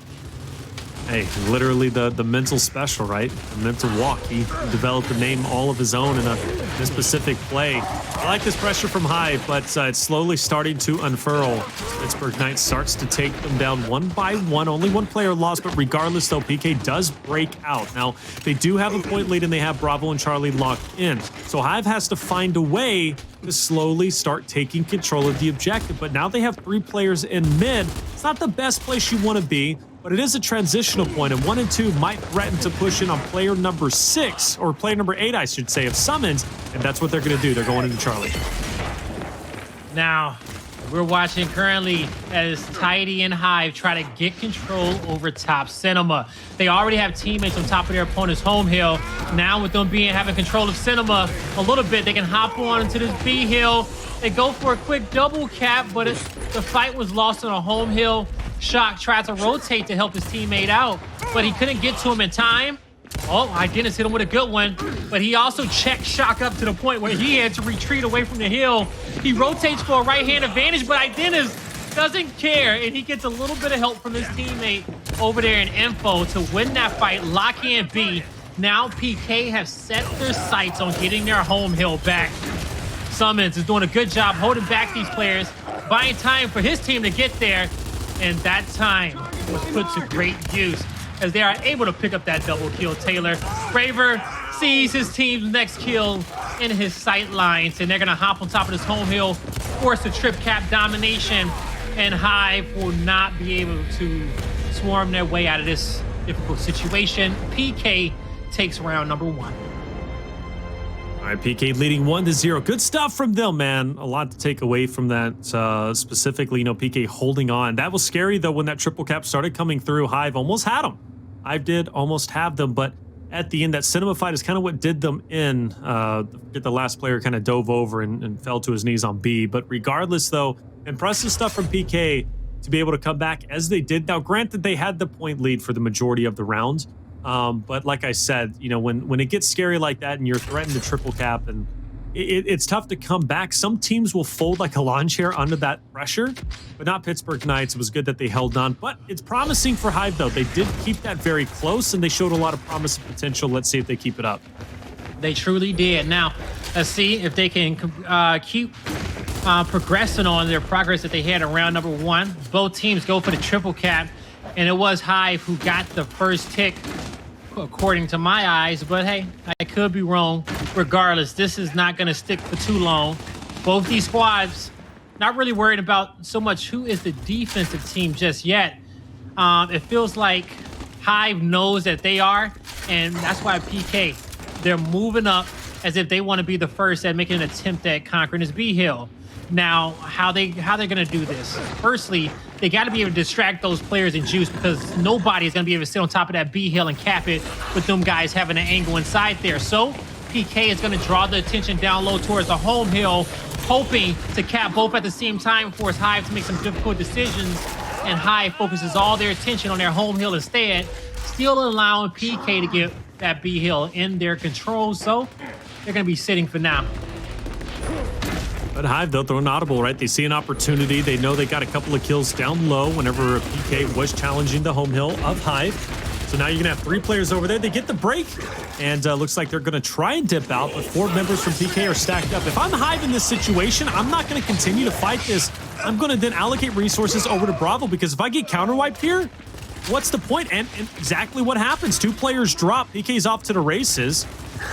Hey, literally the mental special, right? The mental walk. He developed a name all of his own in a specific play. I like this pressure from Hive, but it's slowly starting to unfurl. Pittsburgh Knights starts to take them down one by one. Only one player lost, but regardless, though, PK does break out. Now, they do have a point lead, and they have Bravo and Charlie locked in. So Hive has to find a way to slowly start taking control of the objective. But now they have 3 players in mid. It's not the best place you want to be, but it is a transitional point, and 1 and 2 might threaten to push in on player number 6, or player number 8, I should say, of SuMuNs, and that's what they're going to do. They're going into Charlie. Now, we're watching currently as Tidy and Hive try to get control over top Cinema. They already have teammates on top of their opponent's home hill. Now with them having control of Cinema a little bit, they can hop on into this B hill. They go for a quick double cap, but the fight was lost on a home hill. Shock tried to rotate to help his teammate out, but he couldn't get to him in time. Oh, Identivez hit him with a good one, but he also checked Shock up to the point where he had to retreat away from the hill. He rotates for a right-hand advantage, but Identivez doesn't care, and he gets a little bit of help from his teammate over there in info to win that fight, lock in B. Now PK have set their sights on getting their home hill back. SuMuNs is doing a good job holding back these players, buying time for his team to get there, and that time was put to great use as they are able to pick up that double kill. Taylor Raver sees his team's next kill in his sight lines, and they're gonna hop on top of this home hill, force a trip cap domination, and Hive will not be able to swarm their way out of this difficult situation. PK takes round number 1. All right, PK leading 1-0. Good stuff from them, man. A lot to take away from that. Specifically, you know, PK holding on. That was scary, though, when that triple cap started coming through. Hive almost had them. Hive did almost have them, but at the end, that Cinema fight is kind of what did them in. The last player kind of dove over and fell to his knees on B. But regardless, though, impressive stuff from PK to be able to come back as they did. Now, granted, they had the point lead for the majority of the rounds. But like I said, you know, when it gets scary like that and you're threatened to triple cap, and it's tough to come back. Some teams will fold like a lawn chair under that pressure, but not Pittsburgh Knights. It was good that they held on, but it's promising for Hive, though. They did keep that very close, and they showed a lot of promise and potential. Let's see if they keep it up. They truly did. Now, let's see if they can keep progressing on their progress that they had in round number 1. Both teams go for the triple cap, and it was Hive who got the first tick, according to my eyes, but hey, I could be wrong. Regardless, this is not going to stick for too long. Both these squads not really worried about so much who is the defensive team just yet. It feels like Hive knows that they are, and that's why PK, they're moving up as if they want to be the first at making an attempt at conquering this B hill. Now, how they're gonna do this? Firstly, they got to be able to distract those players in Juice, because nobody is gonna be able to sit on top of that B hill and cap it with them guys having an angle inside there. So PK is gonna draw the attention down low towards the home hill, hoping to cap both at the same time, force Hive to make some difficult decisions, and Hive focuses all their attention on their home hill instead, still allowing PK to get that B hill in their control. So they're gonna be sitting for now. But Hive, they'll throw an audible, right? They see an opportunity. They know they got a couple of kills down low whenever PK was challenging the home hill of Hive. So now you're going to have 3 players over there. They get the break, and looks like they're going to try and dip out, but 4 members from PK are stacked up. If I'm Hive in this situation, I'm not going to continue to fight this. I'm going to then allocate resources over to Bravo, because if I get counter-wiped here, what's the point? And exactly what happens. 2 players drop. PK's off to the races.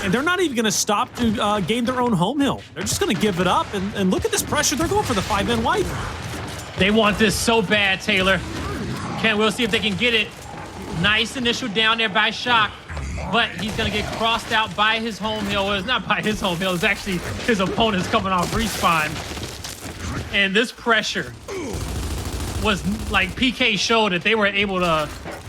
And they're not even going to stop to gain their own home hill. They're just going to give it up. And look at this pressure. They're going for the 5-man wipe. They want this so bad, Taylor. We'll see if they can get it. Nice initial down there by Shock. But he's going to get crossed out by his home hill. Well, it's not by his home hill. It's actually his opponent's coming off respawn. And this pressure was like PK showed that they were able to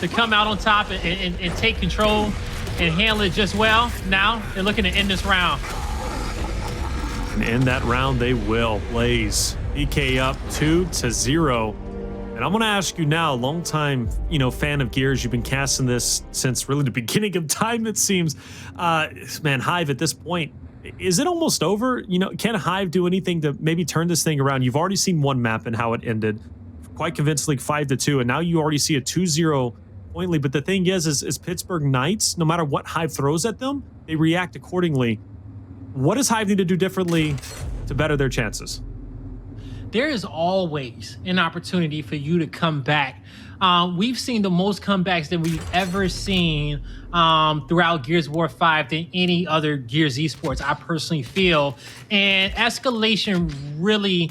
come out on top and take control and handle it just well. Now they're looking to end this round. And in that round, they will. Blaze. PK up 2-0. And I'm going to ask you now, longtime, fan of Gears. You've been casting this since really the beginning of time, it seems. Man, Hive at this point, is it almost over? Can Hive do anything to maybe turn this thing around? You've already seen one map and how it ended. Quite convincingly 5-2, and now you already see a 2-0 point lead. But the thing is Pittsburgh Knights, no matter what Hive throws at them, they react accordingly. What does Hive need to do differently to better their chances? There is always an opportunity for you to come back. We've seen the most comebacks that we've ever seen throughout Gears of War 5 than any other Gears Esports, I personally feel. And Escalation really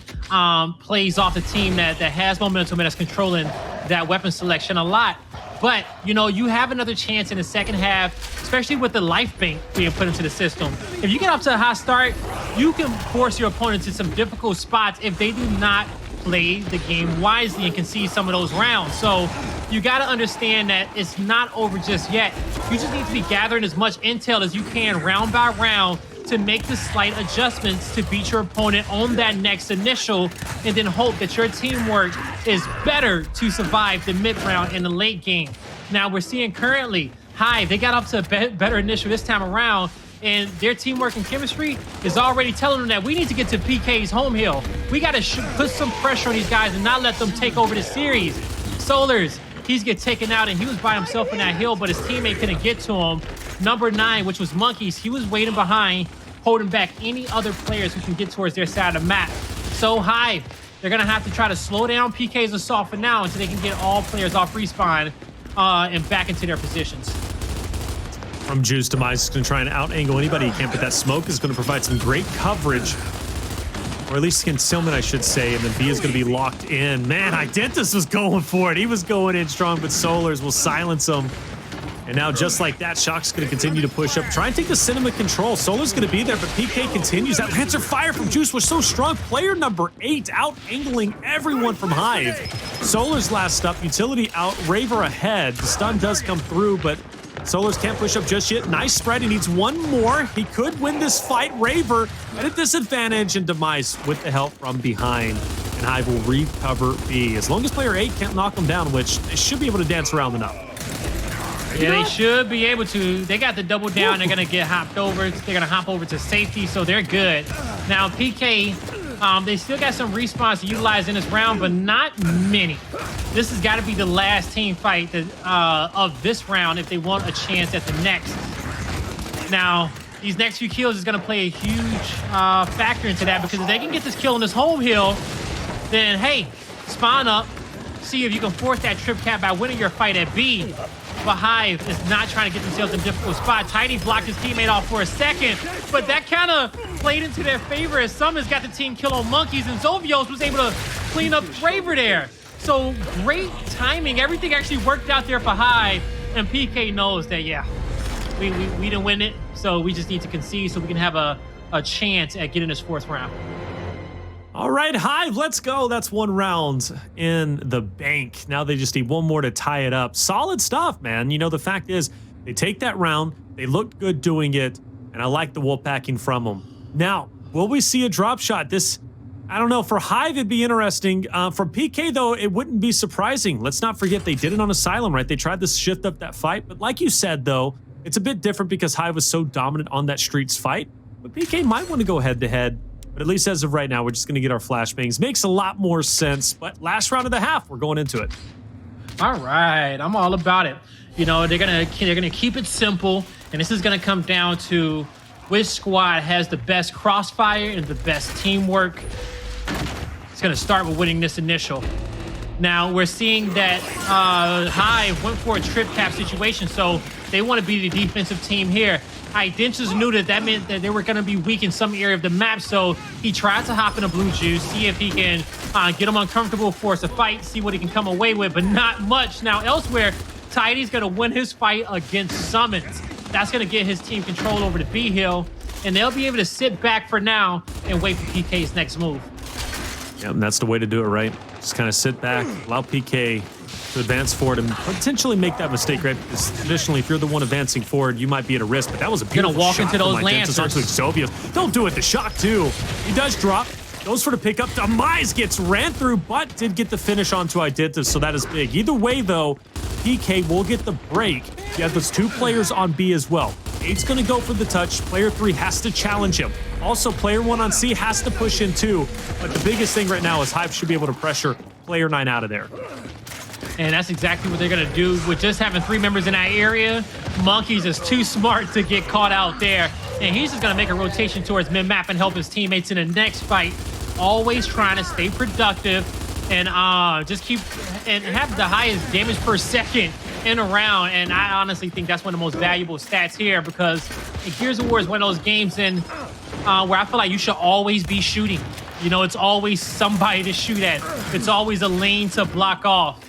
plays off the team that has momentum and that's controlling that weapon selection a lot. But, you have another chance in the second half, especially with the life bank being put into the system. If you get up to a hot start, you can force your opponent to some difficult spots if they do not play the game wisely and concede some of those rounds. So you got to understand that it's not over just yet. You just need to be gathering as much intel as you can round by round to make the slight adjustments to beat your opponent on that next initial, and then hope that your teamwork is better to survive the mid round in the late game. Now we're seeing currently Hive, they got up to a better initial this time around, and their teamwork and chemistry is already telling them that we need to get to PK's home hill. We got to put some pressure on these guys and not let them take over the series. SoLuRs, he's get taken out, and he was by himself in that hill, but his teammate couldn't get to him. Number 9, which was Monkyz, he was waiting behind, holding back any other players who can get towards their side of the map. So Hive, they're going to have to try to slow down PK's assault for now until they can get all players off respawn and back into their positions. From Juice, Demise is going to try and out-angle anybody he can, but that smoke is going to provide some great coverage. Or at least concealment, I should say, and then B is going to be locked in. Man, Identivez was going for it. He was going in strong, but SoLuRs will silence him. And now, just like that, Shock's going to continue to push up. Try and take the cinema control. SoLuRs going to be there, but PK continues. That Lancer fire from Juice was so strong. Player number 8 out-angling everyone from Hive. SoLuRs last up. Utility out. Raver ahead. The stun does come through, but SoLuRs can't push up just yet. Nice spread. He needs one more. He could win this fight. Raver at a disadvantage, and Demise with the help from behind. And Hive will recover B. As long as player 8 can't knock him down, which they should be able to dance around enough. Yeah, they should be able to. They got the double down. They're going to get hopped over. They're going to hop over to safety, so they're good. Now, PK, they still got some respawns to utilize in this round, but not many. This has got to be the last team fight of this round if they want a chance at the next. Now, these next few kills is going to play a huge factor into that, because if they can get this kill on this home hill, then, hey, spawn up, see if you can force that trip cap by winning your fight at B. But Hive is not trying to get themselves in a difficult spot. Tidy blocked his teammate off for a second, but that kind of played into their favor as SuMuNs got the team kill on Monkyz, and Xovios was able to clean up Raver there. So great timing. Everything actually worked out there for Hive, and PK knows that, yeah, we didn't win it, so we just need to concede so we can have a chance at getting this 4th round. All right, Hive, let's go. That's 1 round in the bank. Now they just need 1 more to tie it up. Solid stuff, man. You know, the fact is, they take that round, they looked good doing it, and I like the wolf packing from them. Now, will we see a drop shot? This, I don't know, for Hive it'd be interesting. For PK though, it wouldn't be surprising. Let's not forget they did it on Asylum, right? They tried to shift up that fight, but like you said though, it's a bit different because Hive was so dominant on that Streets fight, but PK might want to go head to head. But at least as of right now, we're just going to get our flashbangs. Makes a lot more sense, but last round of the half, we're going into it. All right, I'm all about it. You know, they're gonna keep it simple, and this is gonna come down to which squad has the best crossfire and the best teamwork. It's gonna start with winning this initial. Now we're seeing that Hive went for a trip cap situation, so they want to be the defensive team here. Identivez knew that meant that they were going to be weak in some area of the map, so he tried to hop in a blue juice, see if he can get them uncomfortable, force a fight, see what he can come away with, but not much. Now elsewhere, Tidy's going to win his fight against SuMuNs. That's going to get his team control over the B hill, and they'll be able to sit back for now and wait for PK's next move. Yeah, and that's the way to do it, right? Just kind of sit back, allow PK to advance forward and potentially make that mistake, right? Because traditionally, if you're the one advancing forward, you might be at a risk, but that was a beautiful gonna walk shot into those from lancers. onto Xovios. Don't do it, the shock too. He does drop, goes for the pickup. Demise gets ran through, but did get the finish onto Identivez, so that is big. Either way, though, PK will get the break. You have those 2 players on B as well. 8's gonna go for the touch. Player 3 has to challenge him. Also, player 1 on C has to push in too, but the biggest thing right now is Hive should be able to pressure player 9 out of there. And that's exactly what they're going to do. With just having 3 members in that area, Monkyz is too smart to get caught out there. And he's just going to make a rotation towards mid-map and help his teammates in the next fight. Always trying to stay productive and just keep and have the highest damage per second in a round. And I honestly think that's one of the most valuable stats here, because Gears of War is one of those games where I feel like you should always be shooting. You know, it's always somebody to shoot at. It's always a lane to block off.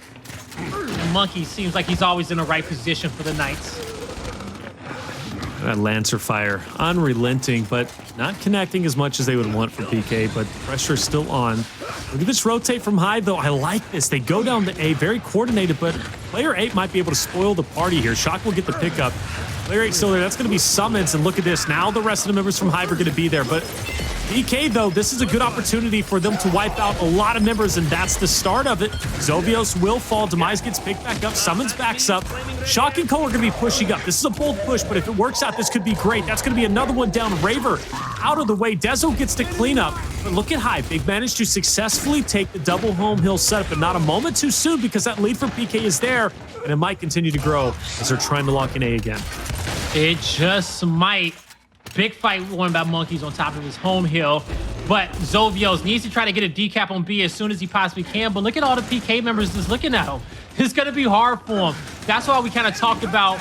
Monkyz seems like he's always in the right position for the Knights. That Lancer fire, unrelenting, but not connecting as much as they would want for PK, but pressure still on. Look at this rotate from Hive, though. I like this. They go down to A, very coordinated, but player 8 might be able to spoil the party here. Shock will get the pickup. Player 8 still there. That's going to be SuMuNs, and look at this. Now the rest of the members from Hive are going to be there, but PK, though, this is a good opportunity for them to wipe out a lot of members, and that's the start of it. Xovios will fall. Demise gets picked back up. SuMuNs backs up. Shock and Co are going to be pushing up. This is a bold push, but if it works out, this could be great. That's going to be another one down. Raver out of the way. Dezo gets to clean up. But look at Hive. They've managed to successfully take the double home hill setup, but not a moment too soon, because that lead for PK is there, and it might continue to grow as they're trying to lock in A again. It just might. Big fight won by Monkyz on top of his home hill, but Xovios needs to try to get a decap on B as soon as he possibly can. But look at all the PK members just looking at him. It's going to be hard for him. That's why we kind of talked about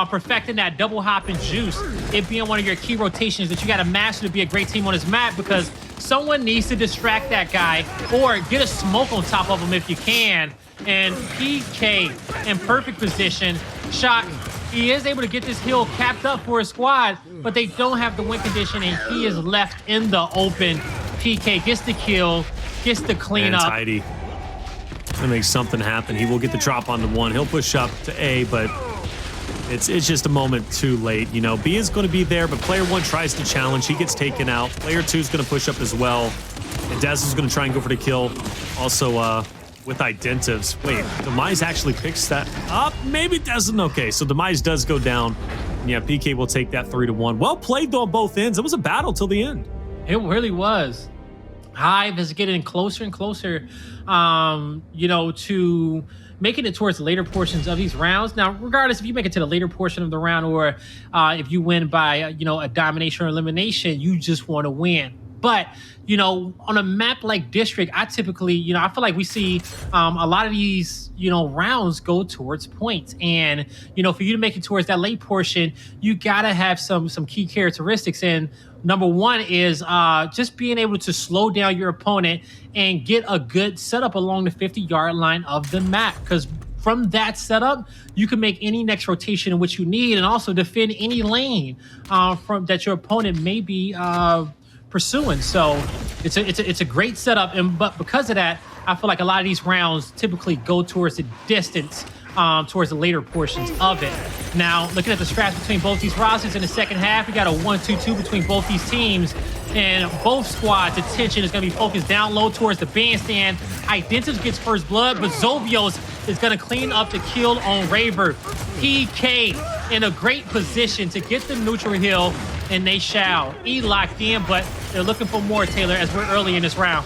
perfecting that double hop and juice, it being one of your key rotations that you got to master to be a great team on this map, because someone needs to distract that guy or get a smoke on top of him if you can. And PK in perfect position. Shock. He is able to get this hill capped up for his squad, but they don't have the win condition, and he is left in the open. PK gets the kill, gets the cleanup. And Tidy. That makes something happen. He will get the drop onto 1. He'll push up to A, but it's just a moment too late. You know, B is going to be there, but player 1 tries to challenge. He gets taken out. Player 2 is going to push up as well. And Dez is going to try and go for the kill. Also, with Identivez. Wait, Demise actually picks that up? Maybe it doesn't. Okay, so Demise does go down. And yeah, PK will take that 3-1. Well played, though, on both ends. It was a battle till the end. It really was. Hive is getting closer and closer, you know, to making it towards the later portions of these rounds. Now, regardless if you make it to the later portion of the round or if you win by, you know, a domination or elimination, you just want to win. But, you know, on a map like District, I typically, you know, I feel like we see a lot of these, you know, rounds go towards points. And, you know, for you to make it towards that late portion, you got to have some key characteristics. And number 1 is just being able to slow down your opponent and get a good setup along the 50-yard line of the map. Because from that setup, you can make any next rotation in which you need, and also defend any lane from that your opponent may be pursuing. So it's a great setup, but because of that, I feel like a lot of these rounds typically go towards the distance, towards the later portions of it. Now, looking at the strats between both these rosters in the second half, we got a 1-2-2 between both these teams, and both squads' attention is going to be focused down low towards the bandstand. Identivez gets first blood, but Xovios is going to clean up the kill on Raver. PK in a great position to get the neutral hill, and they shall. E locked in, but they're looking for more, Taylor, as we're early in this round.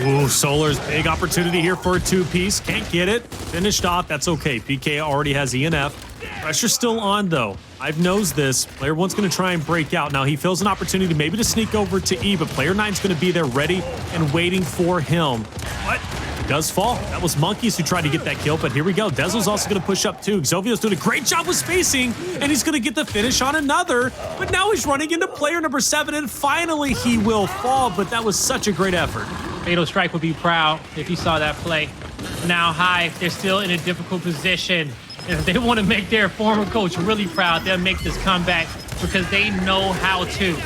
Ooh, SoLuRs, big opportunity here for a two-piece. Can't get it. Finished off. That's okay. PK already has ENF. Pressure's still on, though. I've knows this. Player 1's going to try and break out. Now, he feels an opportunity maybe to sneak over to E, but Player 9's going to be there ready and waiting for him. But he does fall. That was Monkyz who tried to get that kill, but here we go. Dezo's also going to push up, too. Xovios doing a great job with spacing, and he's going to get the finish on another. But now he's running into player number 7, and finally he will fall, but that was such a great effort. Fatal Strike would be proud if he saw that play. Now, Hive, they're still in a difficult position. And if they want to make their former coach really proud, they'll make this comeback because they know how to.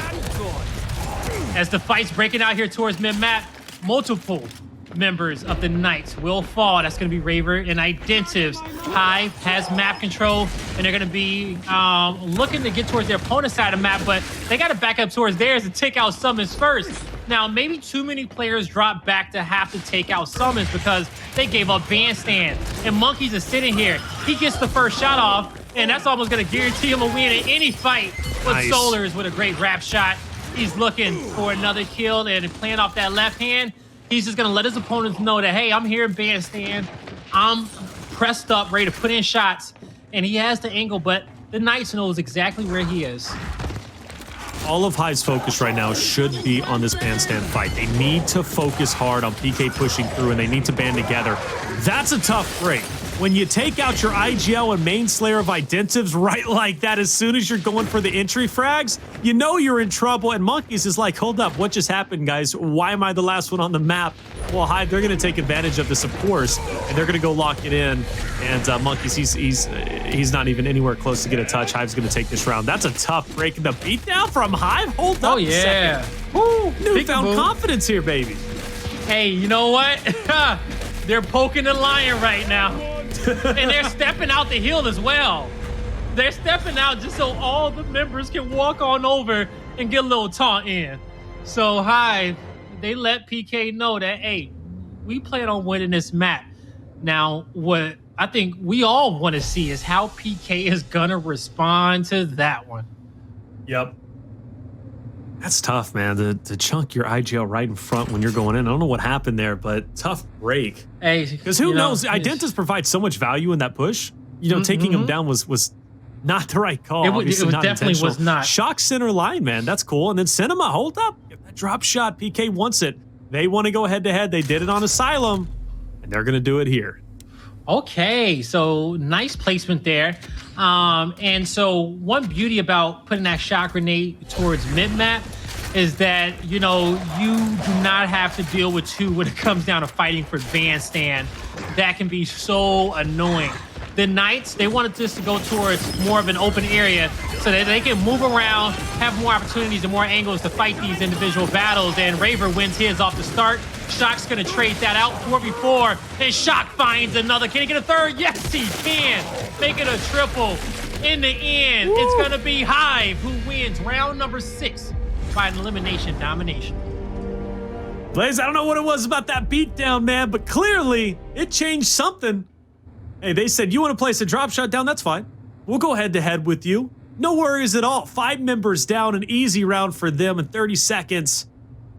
As the fight's breaking out here towards mid-map, multiple members of the Knights will fall. That's going to be Raver and Identivez. Hive has map control, and they're going to be looking to get towards their opponent's side of the map, but they got to back up towards theirs to take out SuMuNs first. Now, maybe too many players drop back to have to take out SuMuNs because they gave up bandstand. And Monkyz is sitting here. He gets the first shot off, and that's almost going to guarantee him a win in any fight. With Nice. SoLuRs with a great wrap shot. He's looking for another kill, and playing off that left hand, he's just going to let his opponents know that, hey, I'm here in bandstand. I'm pressed up, ready to put in shots. And he has the angle, but the Knights knows exactly where he is. All of Hive's focus right now should be on this bandstand fight. They need to focus hard on PK pushing through, and they need to band together. That's a tough break. When you take out your IGL and main slayer of Identivez right like that, as soon as you're going for the entry frags, you know you're in trouble. And Monkyz is like, hold up, what just happened, guys? Why am I the last one on the map? Well, Hive, they're going to take advantage of this, of course, and they're going to go lock it in. And Monkyz, he's not even anywhere close to get a touch. Hive's going to take this round. That's a tough break. And the beatdown from Hive? Hold up a second. Woo, newfound confidence here, baby. Hey, you know what? They're poking the lion right now. And they're stepping out the hill as well. They're stepping out just so all the members can walk on over and get a little taunt in. So Hive, they let PK know that, hey, we plan on winning this map. Now, what I think we all want to see is how PK is going to respond to that one. Yep. That's tough, man, to chunk your IGL right in front when you're going in. I don't know what happened there, but tough break. Hey, because who knows? Identivez provides so much value in that push. You know, taking him down was not the right call. It definitely was not. Shock center line, man. That's cool. And then Cinema, hold up. Get that drop shot. PK wants it. They want to go head-to-head. They did it on Asylum, and they're going to do it here. Okay, so nice placement there. And so one beauty about putting that shock grenade towards mid-map is that, you know, you do not have to deal with two when it comes down to fighting for bandstand. That can be so annoying. The Knights, they wanted this to go towards more of an open area so that they can move around, have more opportunities and more angles to fight these individual battles. And Raver wins his off the start. Shock's going to trade that out 4v4, and Shock finds another. Can he get a third? Yes, he can. Make it a triple. In the end, it's going to be Hive who wins round number 6 by an elimination domination. Blaze, I don't know what it was about that beatdown, man, but clearly it changed something. Hey, they said, you want to place a drop shot down? That's fine. We'll go head-to-head with you. No worries at all. 5 members down, an easy round for them in 30 seconds.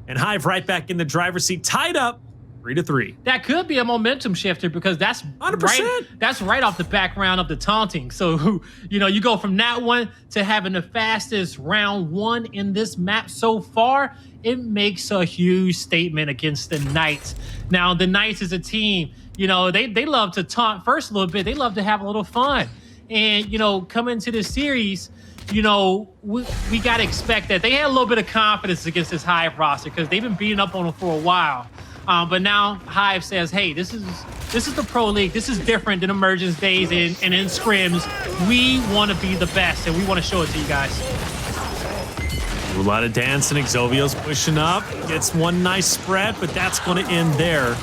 And Hive right back in the driver's seat, tied up 3-3. That could be a momentum shifter because that's 100%. Right off the background of the taunting. So, you know, you go from that one to having the fastest round 1 in this map so far. It makes a huge statement against the Knights. Now, the Knights is a team, you know, they love to taunt first a little bit. They love to have a little fun. And, you know, coming into this series, you know, we got to expect that. They had a little bit of confidence against this Hive roster because they've been beating up on them for a while. But now Hive says, hey, this is the Pro League. This is different than Emergence days and in scrims. We want to be the best, and we want to show it to you guys. A lot of dancing. Xovios pushing up. Gets one nice spread, but that's going to end there.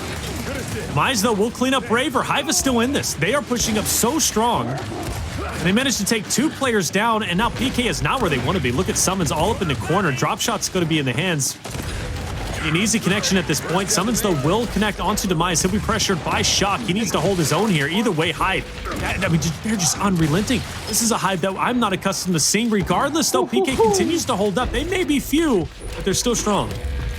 Demise, though, will clean up Raver. Hive is still in this. They are pushing up so strong. And they managed to take 2 players down, and now PK is not where they want to be. Look at SuMuNs all up in the corner. Drop shot's going to be in the hands. An easy connection at this point. SuMuNs, though, will connect onto Demise. He'll be pressured by Shock. He needs to hold his own here. Either way, Hive, I mean, they're just unrelenting. This is a Hive that I'm not accustomed to seeing. Regardless, though, PK continues to hold up. They may be few, but they're still strong.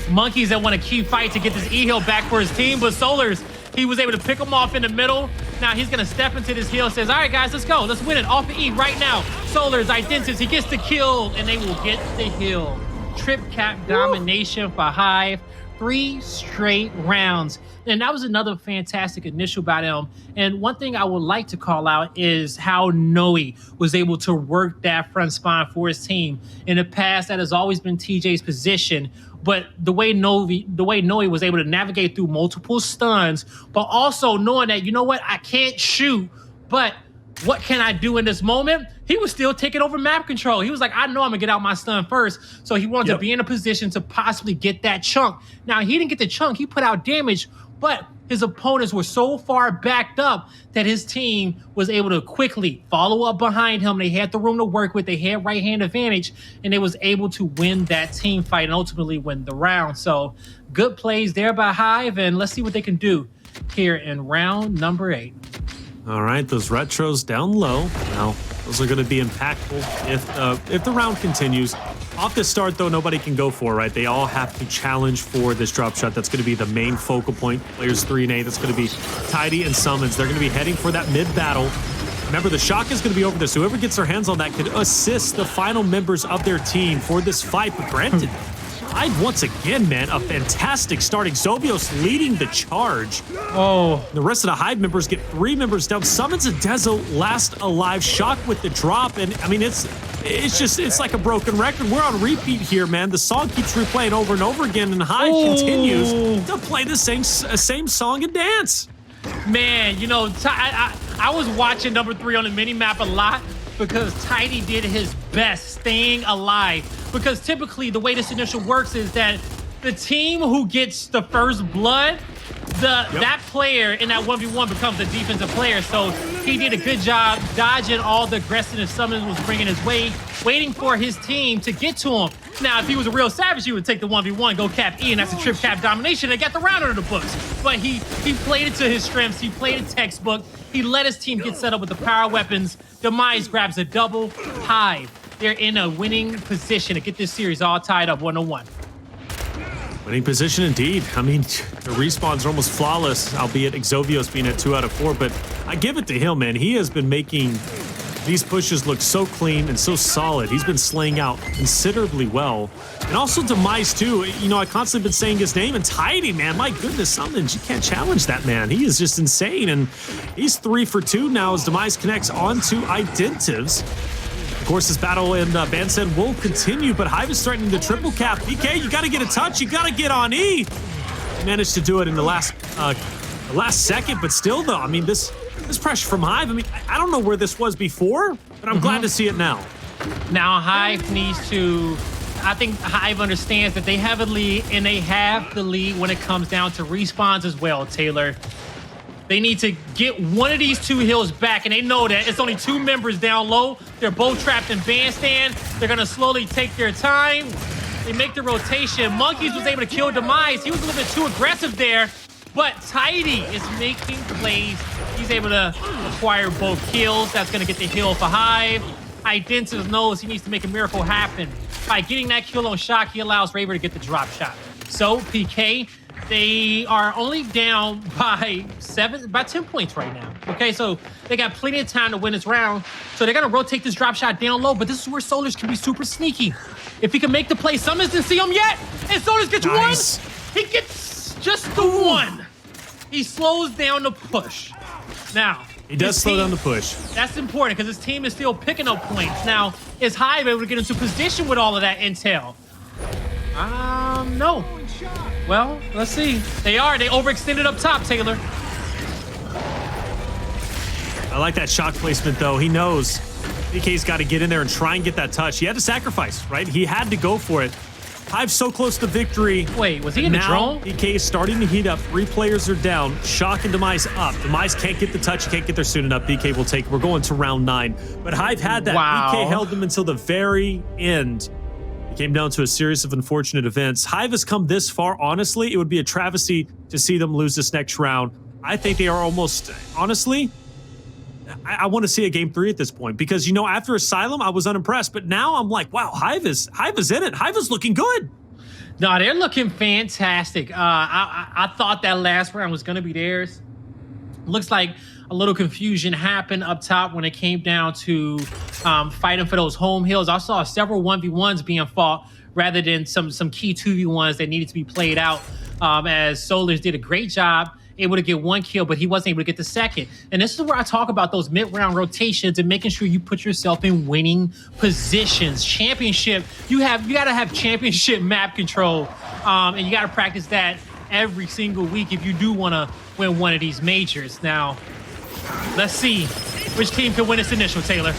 Monkyz that want a key fight to get this E-Heal back for his team, but SoLuRs, he was able to pick him off in the middle. Now he's going to step into this heal, says, all right, guys, let's go. Let's win it off the E right now. SoLuRs, Identivez, he gets the kill, and they will get the heal. Trip cap domination for Hive. 3 straight rounds. And that was another fantastic initial by them. And one thing I would like to call out is how Noe was able to work that front spawn for his team. In the past, that has always been TJ's position. But the way Noe was able to navigate through multiple stuns, but also knowing that, you know what, I can't shoot, but what can I do in this moment? He was still taking over map control. He was like, I know I'm gonna get out my stun first. So he wanted to be in a position to possibly get that chunk. Now, he didn't get the chunk, he put out damage, but his opponents were so far backed up that his team was able to quickly follow up behind him. They had the room to work with, they had right-hand advantage, and they was able to win that team fight and ultimately win the round. So good plays there by Hive, and let's see what they can do here in round number 8. All right, those retros down low. Now, those are going to be impactful if the round continues. Off the start, though, nobody can go for, right? They all have to challenge for this drop shot. That's going to be the main focal point. Players 3 and 8, that's going to be Tidy and SuMuNs. They're going to be heading for that mid-battle. Remember, the shock is going to be over this. Whoever gets their hands on that could assist the final members of their team for this fight. But granted, Hive once again, man, a fantastic starting. Xovios leading the charge. Oh. The rest of the Hive members get 3 members down. SuMuNs and Dezo last alive. Shock with the drop. And I mean, it's like a broken record. We're on repeat here, man. The song keeps replaying over and over again, and Hive continues to play the same song and dance. Man, you know, I was watching number 3 on the mini-map a lot because Tidy did his best staying alive. Because typically the way this initial works is that the team who gets the first blood, that player in that 1v1 becomes the defensive player. So he did a good job dodging all the aggressiveness SuMuNs was bringing his way, waiting for his team to get to him. Now, if he was a real savage, he would take the 1v1, go cap E, and that's a trip cap domination and get the round under the books. But he played it to his strengths. He played it textbook. He let his team get set up with the power weapons. Demise grabs a double. Hive, they're in a winning position to get this series all tied up 1-1. Winning position indeed. I mean, the respawns are almost flawless, albeit Xovios being at 2 out of 4, but I give it to him, man. He has been making these pushes look so clean and so solid. He's been slaying out considerably well. And also Demise, too. You know, I constantly been saying his name, and Tidy, man. My goodness, SuMuNs, you can't challenge that, man. He is just insane, and he's 3 for 2 now as Demise connects onto Identivez. Of course, this battle in Bandstand will continue, but Hive is threatening the triple cap. PK, you got to get a touch. You got to get on E. Managed to do it in the last second, but still, though, I mean, this pressure from Hive, I mean, I don't know where this was before, but I'm glad to see it now. Now, Hive needs to... I think Hive understands that they have a lead, and they have the lead when it comes down to respawns as well, Taylor. They need to get one of these 2 hills back, and they know that it's only 2 members down low. They're both trapped in bandstand. They're going to slowly take their time. They make the rotation. Monkyz was able to kill Demise. He was a little bit too aggressive there, but Tidy is making plays. He's able to acquire both kills. That's going to get the heal for Hive. Identivez knows he needs to make a miracle happen. By getting that kill on Shock, he allows Raver to get the drop shot. So, PK, they are only down by 10 points right now. Okay, so they got plenty of time to win this round. So they're gonna rotate this drop shot down low, but this is where SoLuRs can be super sneaky. If he can make the play, SuMuNs didn't see him yet, and SoLuRs gets one. He gets just the one. He slows down the push. Now, he does slow down the push. That's important because his team is still picking up points. Now, is Hive able to get into position with all of that intel? No. Well, let's see. They overextended up top, Taylor. I like that shock placement, though. He knows PK's got to get in there and try and get that touch. He had to sacrifice, right? He had to go for it. Hive's so close to victory. Wait, was he in the drone? PK is starting to heat up. 3 players are down. Shock and Demise up. Demise can't get the touch. He can't get there soon enough. PK will take. We're going to round 9. But Hive had that. Wow. PK held them until the very end. It came down to a series of unfortunate events. Hive has come this far. Honestly, it would be a travesty to see them lose this next round. I think they are almost, honestly, I want to see a game 3 at this point because, you know, after Asylum, I was unimpressed. But now I'm like, wow, Hive is in it. Hive is looking good. No, they're looking fantastic. I thought that last round was going to be theirs. Looks like a little confusion happened up top when it came down to fighting for those home hills. I saw several 1v1s being fought rather than some key 2v1s that needed to be played out, as SoLuRs did a great job, able to get 1 kill, but he wasn't able to get the second. And this is where I talk about those mid-round rotations and making sure you put yourself in winning positions. Championship, you got to have championship map control, and you got to practice that every single week if you do want to win one of these majors. Now, let's see which team can win this initial, Taylor.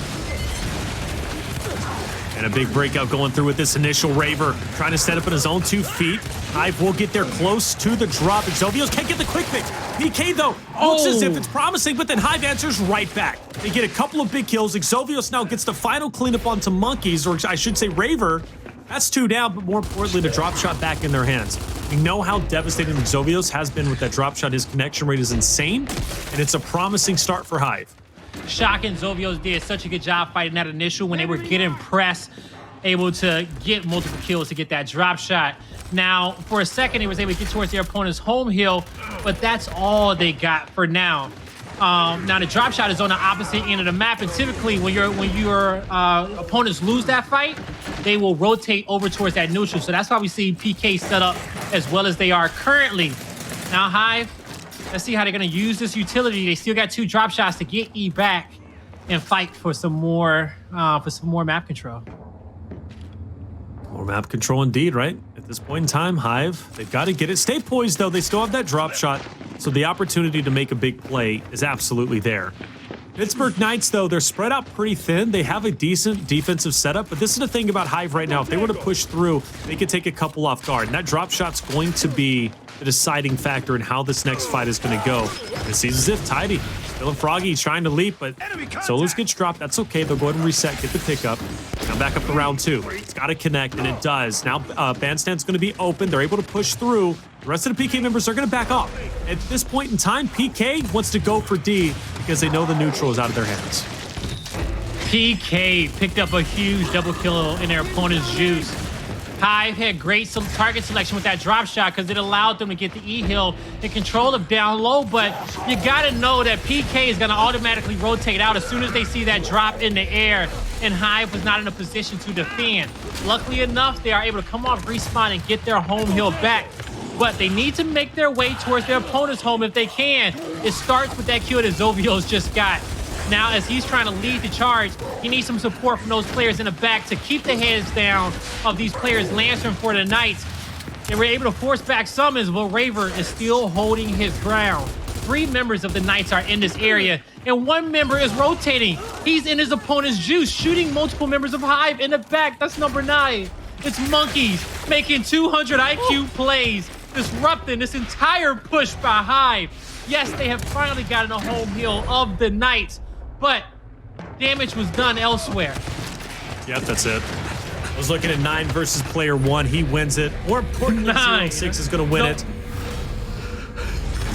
And a big breakout going through with this initial Raver, trying to set up on his own 2 feet. Hive will get there close to the drop, and Xovios can't get the quick fix. PK, though, looks as if it's promising, but then Hive answers right back. They get a couple of big kills. Xovios now gets the final cleanup onto Monkyz, or I should say Raver. That's 2 down, but more importantly, the drop shot back in their hands. We know how devastating Xovios has been with that drop shot. His connection rate is insane, and it's a promising start for Hive. Shock and Xovios did such a good job fighting that initial when they were getting pressed, able to get multiple kills to get that drop shot. Now, for a second, he was able to get towards their opponent's home hill, but that's all they got for now. Now, the drop shot is on the opposite end of the map, and typically when your opponents lose that fight, they will rotate over towards that neutral. So that's why we see PK set up as well as they are currently. Now, Hive, let's see how they're going to use this utility. They still got 2 drop shots to get E back and fight for some more map control. More map control indeed, right? At this point in time, Hive, they've got to get it. Stay poised, though. They still have that drop shot, so the opportunity to make a big play is absolutely there. Pittsburgh Knights, though, they're spread out pretty thin. They have a decent defensive setup, but this is the thing about Hive right now. If they were to push through, they could take a couple off guard, and that drop shot's going to be the deciding factor in how this next fight is going to go. It seems as if Tidy, feeling froggy, he's trying to leap, but SoLuRs gets dropped. That's okay. They'll go ahead and reset, get the pickup. Now back up to round 2. It's got to connect, and it does. Now Bandstand's going to be open. They're able to push through. The rest of the PK members are going to back off. At this point in time, PK wants to go for D because they know the neutral is out of their hands. PK picked up a huge double kill in their opponent's juice. Hive had great target selection with that drop shot because it allowed them to get the E-hill and control them down low, but you got to know that PK is going to automatically rotate out as soon as they see that drop in the air, and Hive was not in a position to defend. Luckily enough, they are able to come off respawn and get their home hill back, but they need to make their way towards their opponent's home if they can. It starts with that kill that Xovios just got. Now, as he's trying to lead the charge, he needs some support from those players in the back to keep the heads down of these players lancering for the Knights. They were able to force back SuMuNs, but Raver is still holding his ground. 3 members of the Knights are in this area, and 1 member is rotating. He's in his opponent's juice, shooting multiple members of Hive in the back. That's number 9. It's Monkyz making 200 IQ plays, disrupting this entire push by Hive. Yes, they have finally gotten a home hill of the Knights, but damage was done elsewhere. Yep, that's it. I was looking at 9 versus player 1. He wins it. More importantly, 6 is going to win it.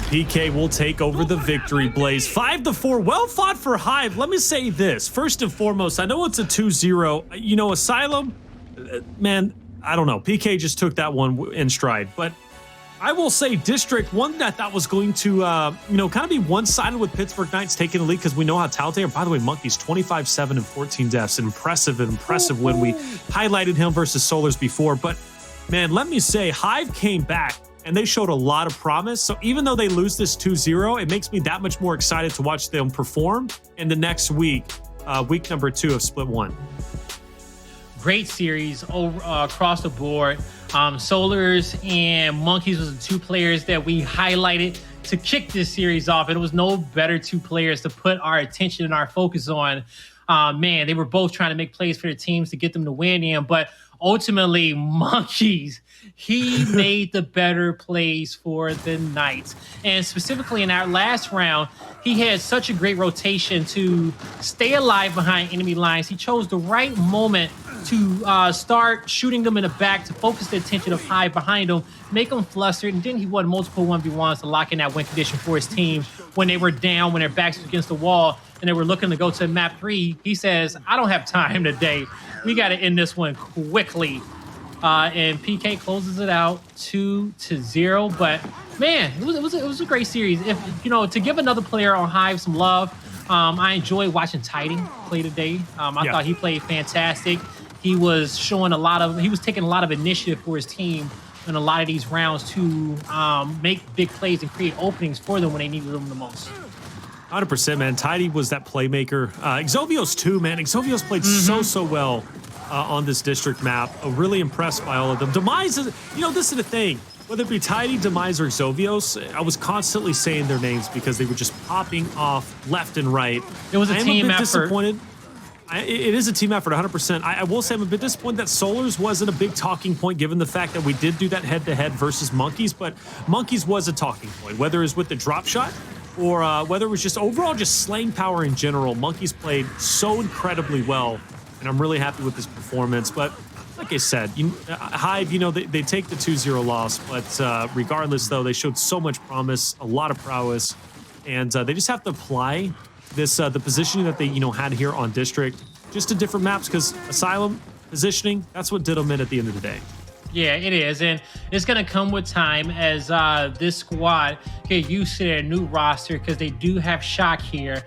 PK will take over the victory blaze. 5-4. Well fought for Hive. Let me say this. First and foremost, I know it's a 2-0. You know, Asylum, man, I don't know. PK just took that one in stride. But I will say District, one that I thought was going to, you know, kind of be one-sided with Pittsburgh Knights taking the lead because we know how talented they are. By the way, Monkyz, 25-7 and 14 deaths. Impressive win. We highlighted him versus SoLuRs before. But, man, let me say, Hive came back, and they showed a lot of promise. So even though they lose this 2-0, it makes me that much more excited to watch them perform in the next week, week number 2 of Split 1. Great series over across the board. SoLuRs and Monkyz was the 2 players that we highlighted to kick this series off, and it was no better 2 players to put our attention and our focus on. man, they were both trying to make plays for their teams to get them to win in, but ultimately, Monkyz, he made the better plays for the Knights. And specifically in our last round, he had such a great rotation to stay alive behind enemy lines. He chose the right moment to start shooting them in the back to focus the attention of Hive behind him, make them flustered, and then he won multiple 1v1s to lock in that win condition for his team when they were down, when their backs were against the wall, and they were looking to go to map 3. He says, I don't have time today. We got to end this one quickly. And PK closes it out 2-0. But man, it was a great series. If to give another player on Hive some love, I enjoyed watching Tidy play today. I thought he played fantastic. He was showing he was taking a lot of initiative for his team in a lot of these rounds to make big plays and create openings for them when they needed them the most. 100%, man. Tidy was that playmaker. Xovios too, man. Xovios played so well on this district map. Really impressed by all of them. Demise is, this is the thing. Whether it be Tidy, Demise, or Xovios, I was constantly saying their names because they were just popping off left and right. It was a team effort. Disappointed. It is a team effort, 100%. I will say I'm a bit disappointed that SoLuRs wasn't a big talking point given the fact that we did do that head-to-head versus Monkyz, but Monkyz was a talking point, whether it was with the drop shot or whether it was just overall just slaying power in general. Monkyz played so incredibly well, and I'm really happy with his performance. But like I said, Hive, they take the 2-0 loss, but regardless, though, they showed so much promise, a lot of prowess, and they just have to apply this the positioning that they had here on district just to different maps, because Asylum positioning, that's what did them in at the end of the day. Yeah, it is, and it's gonna come with time as this squad get used to their new roster, because they do have Shock here,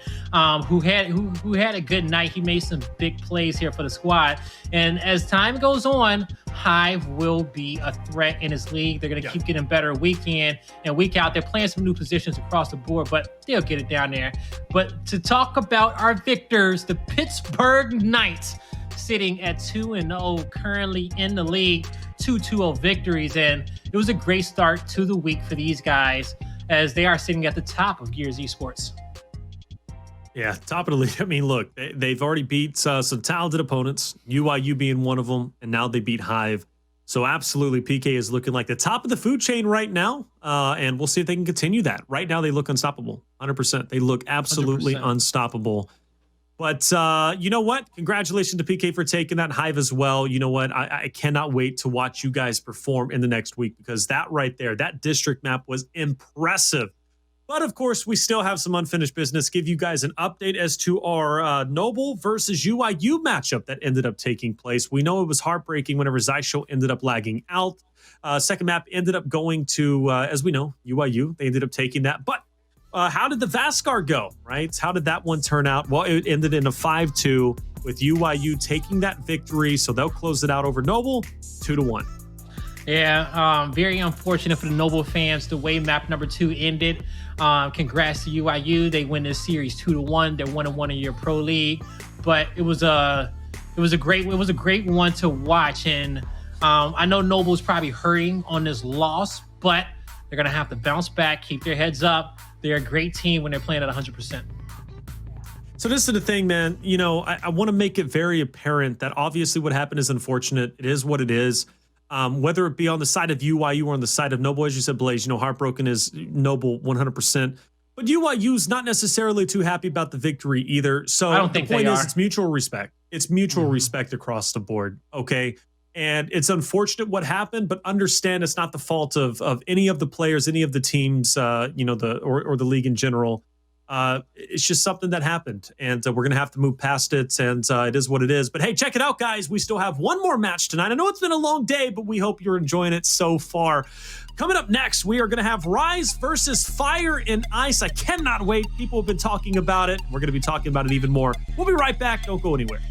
who had a good night. He made some big plays here for the squad, and as time goes on, Hive will be a threat in this league. They're gonna keep getting better week in and week out. They're playing some new positions across the board, but they'll get it down there. But to talk about our victors, the Pittsburgh Knights, sitting at 2-0, currently in the league, 2-2-0 victories, and it was a great start to the week for these guys as they are sitting at the top of Gears Esports. Yeah, top of the league. I mean, look, they've already beat some talented opponents, UIU being one of them, and now they beat Hive. So absolutely, PK is looking like the top of the food chain right now, and we'll see if they can continue that. Right now, they look unstoppable, 100%. They look absolutely 100%. Unstoppable. But you know what? Congratulations to PK for taking that. Hive as well. You know what? I cannot wait to watch you guys perform in the next week, because that right there, that district map was impressive. But of course, we still have some unfinished business. Give you guys an update as to our Noble versus UIU matchup that ended up taking place. We know it was heartbreaking whenever Zycho ended up lagging out. Second map ended up going to, as we know, UIU. They ended up taking that. But how did the Vascar go, right? How did that one turn out? Well, it ended in a 5-2 with UIU taking that victory. So they'll close it out over Noble 2-1. Yeah, very unfortunate for the Noble fans the way map number 2 ended. Congrats to UIU. They win this series 2-1. They're 1-1 in your pro league. But it was a great one to watch. And I know Noble's probably hurting on this loss, but they're gonna have to bounce back, keep their heads up. They're a great team when they're playing at 100%. So this is the thing, man. I want to make it very apparent that obviously what happened is unfortunate. It is what it is. Whether it be on the side of UIU or on the side of Noble, as you said, Blaze, heartbroken is Noble 100%. But UIU's not necessarily too happy about the victory either. So I don't think the point is, are. it's mutual respect. It's mutual respect across the board. Okay. And it's unfortunate what happened, but understand it's not the fault of any of the players, any of the teams, or the league in general. It's just something that happened, and we're going to have to move past it, and it is what it is. But hey, check it out, guys. We still have one more match tonight. I know it's been a long day, but we hope you're enjoying it so far. Coming up next, we are going to have Rise versus Fire and Ice. I cannot wait. People have been talking about it. We're going to be talking about it even more. We'll be right back. Don't go anywhere.